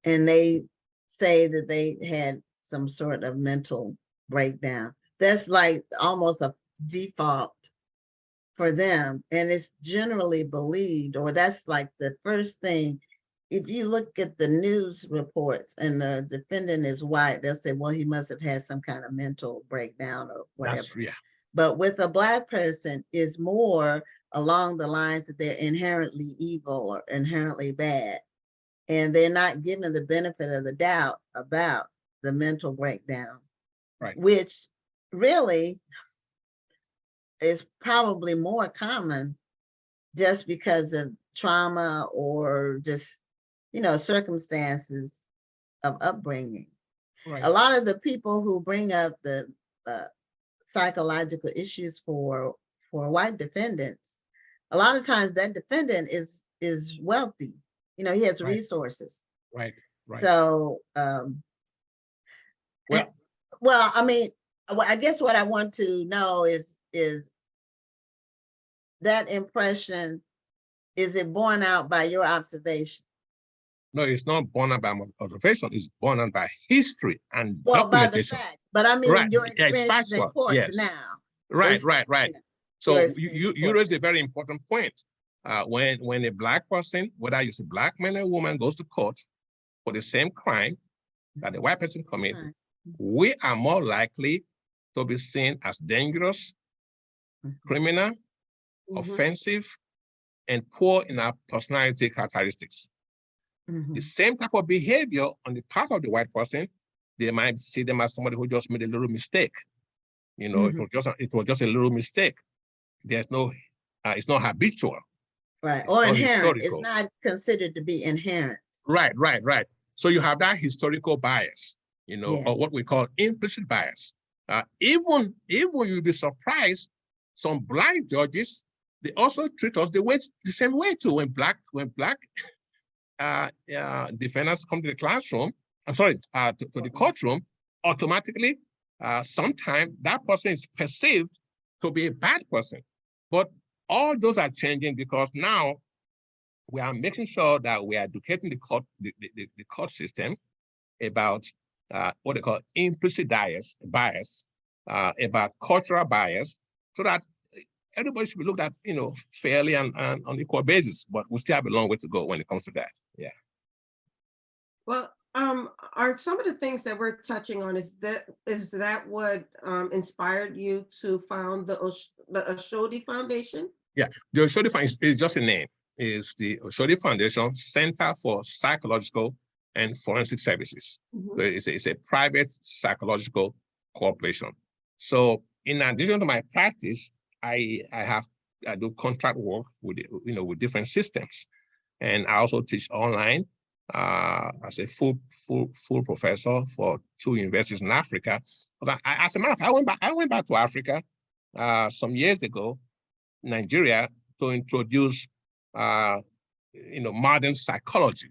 and they say that they had some sort of mental breakdown, that's like almost a default for them. And it's generally believed, or that's like the first thing. If you look at the news reports and the defendant is white, they'll say, well, he must have had some kind of mental breakdown or whatever. Yeah. But with a Black person, is more along the lines that they're inherently evil or inherently bad. And they're not given the benefit of the doubt about the mental breakdown, right, which really is probably more common just because of trauma or just, circumstances of upbringing. Right. A lot of the people who bring up the psychological issues for white defendants, a lot of times that defendant is wealthy. He has resources. Right. So, well, I mean, I guess what I want to know is that impression, is it borne out by your observation? No, it's not borne out by observation. It's borne out by history and Well, by the documentation. facts, but I mean, Right. your Yeah, it's experiences in factual. court Yes. now. Right. Your So experience you in court. raised a very important point. When a Black person, whether it's a Black man or woman, goes to court for the same crime that the white person commits, Right. we are more likely to be seen as dangerous, criminal, offensive, and poor in our personality characteristics. The same type of behavior on the part of the white person, they might see them as somebody who just made a little mistake. You know, it was just a little mistake. There's no, it's not habitual. Right, or not inherent. It's historical. not considered to be inherent. Right. So you have that historical bias, you know, Yes. or what we call implicit bias. Even you'll be surprised, some Black judges, they also treat us the same way too. When black defendants come to the classroom, to the courtroom, automatically, sometimes that person is perceived to be a bad person. But all those are changing because now we are making sure that we are educating the court system about what they call implicit bias, about cultural bias, so that everybody should be looked at, you know, fairly and on equal basis. But we still have a long way to go when it comes to that. Yeah. Well, are some of the things that we're touching on, is that what inspired you to found the Oshodi Foundation? Yeah, the Oshodi Foundation is just a name. Is the Oshodi Foundation Center for Psychological and Forensic Services. So it's a private psychological corporation. So in addition to my practice, I do contract work with different systems, and I also teach online as a full professor for 2 universities in Africa. But as a matter of fact, I went back to Africa some years ago, Nigeria, to introduce modern psychology,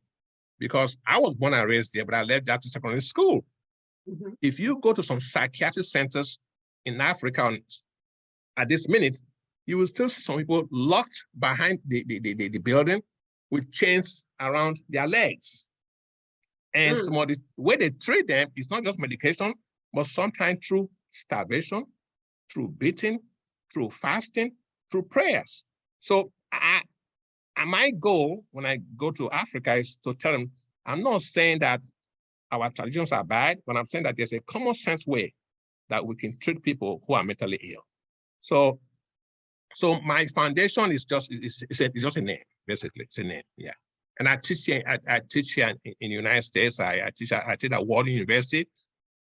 because I was born and raised there, but I left that to secondary school. If you go to some psychiatric centers in Africa at this minute, you will still see some people locked behind the building with chains around their legs. And some of the way they treat them is not just medication, but sometimes through starvation, through beating, through fasting, through prayers. So my goal when I go to Africa is to tell them, I'm not saying that our traditions are bad, but I'm saying that there's a common sense way that we can treat people who are mentally ill. So my foundation is just a name, basically. It's a name, yeah. And I teach here in the United States. I teach at Wharton University,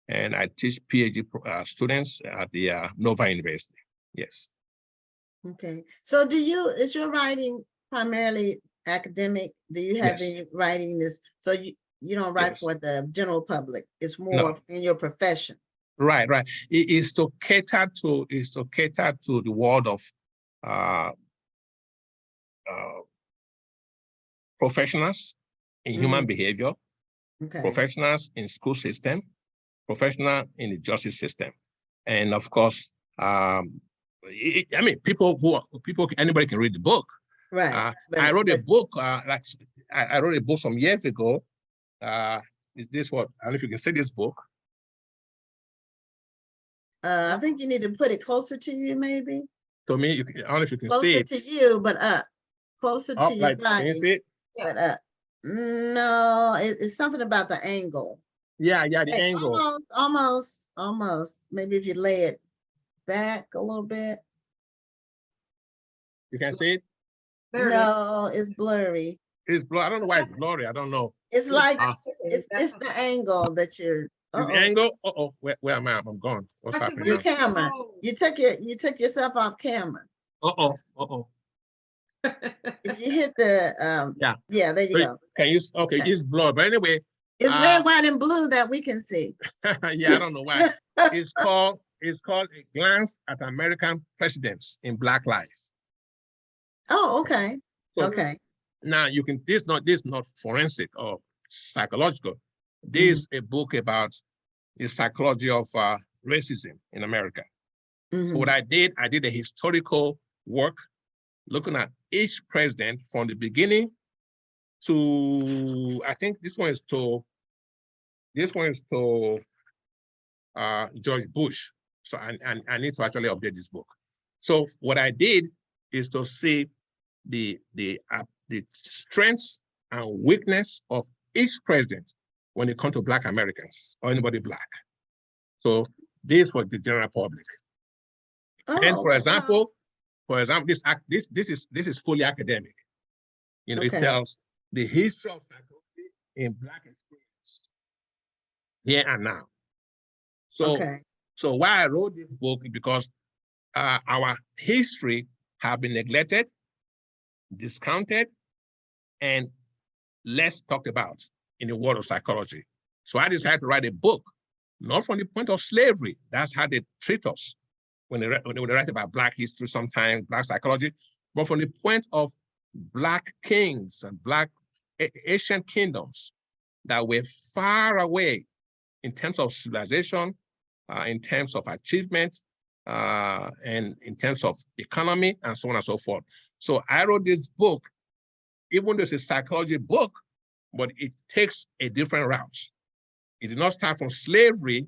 and I teach PhD students at the Nova University. Yes. Okay. So is your writing primarily academic? Do you have any writing this? So you don't write for the general public. It's more in your profession. Right. It is to cater to the world of professionals in human behavior, professionals in school system, professional in the justice system, and of course, anybody can read the book. Right. I wrote a book. I wrote a book some years ago. This what I don't know if you can see this book. I think you need to put it closer to you, maybe. To me, I don't know if you can closer see it. Closer to you, but up. Closer to your body. Can you see it? But up. No, it's something about the angle. Yeah, the angle. Almost. Maybe if you lay it back a little bit. You can see it? No, it's blurry. It's blurry. I don't know why it's blurry. I don't know. It's like it's the angle that you're. This angle. Where am I? I'm gone. What's happening? Your camera. You took yourself off camera. If you hit the yeah, there you go. Can you? Okay, it's blurred. But anyway, it's red, white, and blue that we can see. Yeah, I don't know why. It's called A Glance at American Presidents in Black Lives. Oh, okay. So, okay. Now you can. This is not forensic or psychological. This is a book about the psychology of racism in America. So what I did a historical work looking at each president from the beginning to, I think this one is to George Bush. So I need to actually update this book. So what I did is to see the strengths and weakness of each president when it comes to Black Americans or anybody Black. So this for the general public. And for example, this is fully academic. You know, it tells the history of psychology in Black experience here and now. So why I wrote this book is because our history have been neglected, discounted, and less talked about in the world of psychology. So I decided to write a book, not from the point of slavery. That's how they treat us when they write about Black history, sometimes Black psychology, but from the point of Black kings and Black ancient kingdoms that were far away in terms of civilization, in terms of achievement, and in terms of economy, and so on and so forth. So I wrote this book, even though it's a psychology book, but it takes a different route. It did not start from slavery.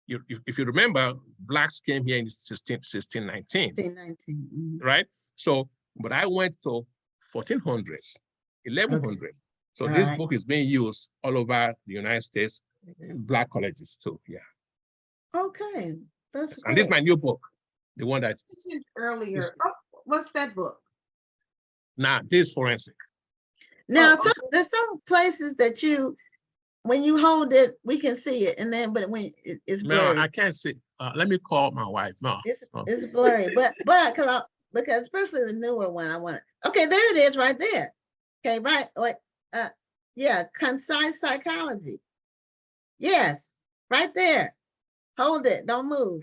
If you remember, Blacks came here in 1619. 1619. Right? So, but I went to 1400s, 1100. So this book is being used all over the United States, in Black colleges too. Yeah. Okay, that's great. And this is my new book, the one that You mentioned earlier. What's that book? now this is forensic. Now, there's some places that when you hold it, we can see it, and then but when it's blurry. No, I can't see. Let me call my wife. No, it's blurry, but because especially the newer one, I want it. Okay, there it is, right there. Okay, right. What? Yeah, concise psychology. Yes, right there. Hold it. Don't move.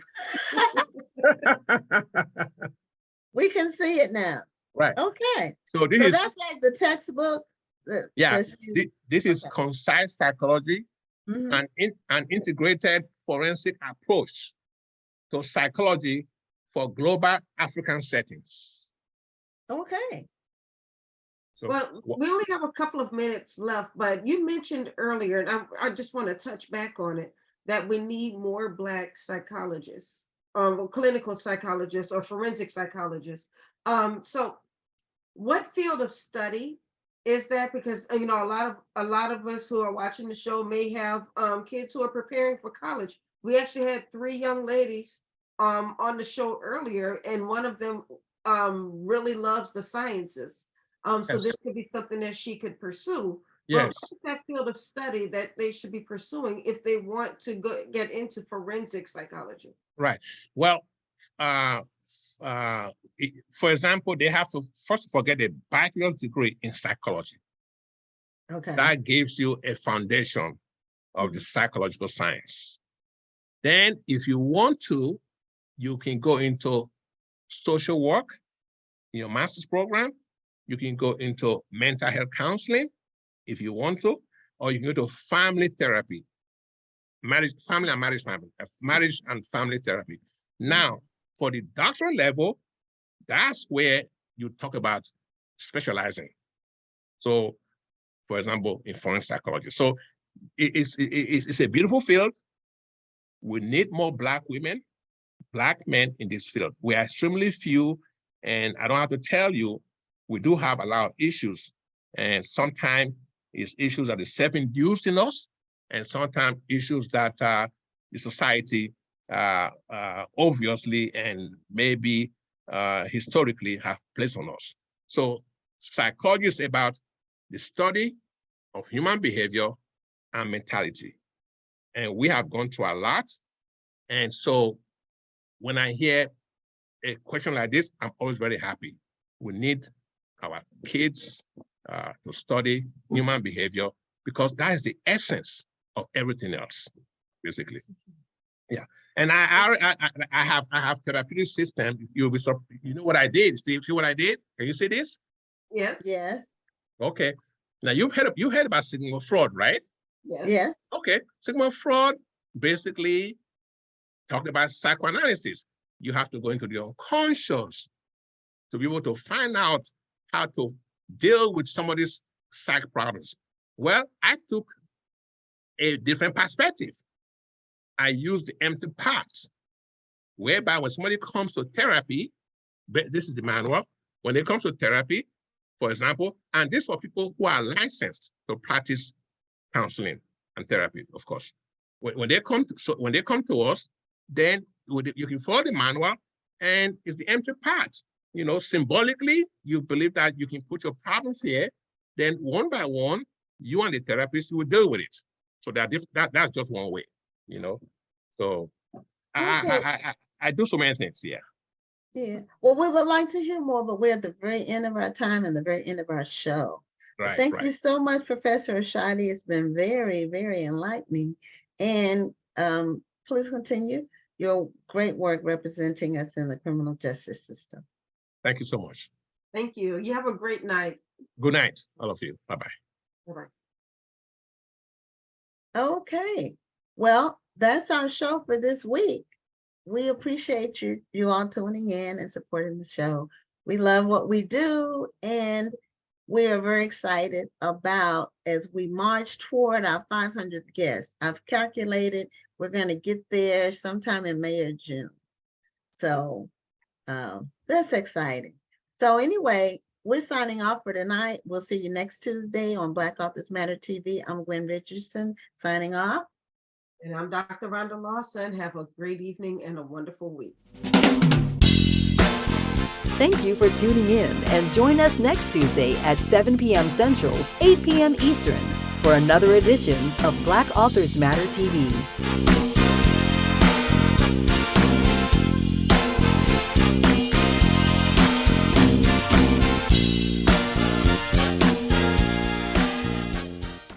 We can see it now. Right. Okay. So that's like the textbook. This is concise psychology, and an integrated forensic approach to psychology for global African settings. Okay. So, well, we only have a couple of minutes left, but you mentioned earlier, and I just want to touch back on it, that we need more Black psychologists, clinical psychologists or forensic psychologists. So what field of study is that? Because you know, a lot of us who are watching the show may have kids who are preparing for college. We actually had 3 young ladies on the show earlier, and one of them really loves the sciences. So this could be something that she could pursue. Yes. But what's that field of study that they should be pursuing if they want to get into forensic psychology? Right. Well, for example, they have to first of all get a bachelor's degree in psychology. Okay. That gives you a foundation of the psychological science. Then, if you want to, you can go into social work in your master's program. You can go into mental health counseling if you want to, or you can go to family therapy, marriage and family therapy. Now, for the doctoral level, that's where you talk about specializing. So, for example, in forensic psychology. So it's a beautiful field. We need more Black women, Black men in this field. We are extremely few, and I don't have to tell you, we do have a lot of issues. And sometimes it's issues that are self-induced in us, and sometimes issues that the society obviously and maybe historically have placed on us. So psychology is about the study of human behavior and mentality. And we have gone through a lot. And so when I hear a question like this, I'm always very happy. We need our kids to study human behavior, because that is the essence of everything else, basically. Yeah. And I have therapeutic system. You'll be surprised. You know what I did, Steve? See what I did? Can you see this? Yes. Yes. Okay. Now you heard about Sigmund Freud, right? Yes. Yes. Okay. Sigmund Freud basically talked about psychoanalysis. You have to go into the unconscious to be able to find out how to deal with somebody's psych problems? Well, I took a different perspective. I used the empty parts, whereby when somebody comes to therapy, this is the manual, when it comes to therapy, for example, and this for people who are licensed to practice counseling and therapy, of course. When they come to us, then you can follow the manual, and it's the empty parts. You know, symbolically, you believe that you can put your problems here, then one by one, you and the therapist will deal with it. So that's just one way, you know. So Okay. I do so many things, yeah. Yeah, well, we would like to hear more, but we're at the very end of our time and the very end of our show. Right, Thank you so much, Professor Oshodi. It's been very, very enlightening. And please continue your great work representing us in the criminal justice system. Thank you so much. Thank you. You have a great night. Good night, all of you. Bye-bye. Bye-bye. Okay, well, that's our show for this week. We appreciate you all tuning in and supporting the show. We love what we do, and we are very excited about as we march toward our 500th guest. I've calculated we're going to get there sometime in May or June. So that's exciting. So anyway, we're signing off for tonight. We'll see you next Tuesday on Black Authors Matter TV. I'm Gwen Richardson signing off. And I'm Dr. Rhonda Lawson. Have a great evening and a wonderful week. Thank you for tuning in, and join us next Tuesday at 7 p.m. Central, 8 p.m. Eastern for another edition of Black Authors Matter TV.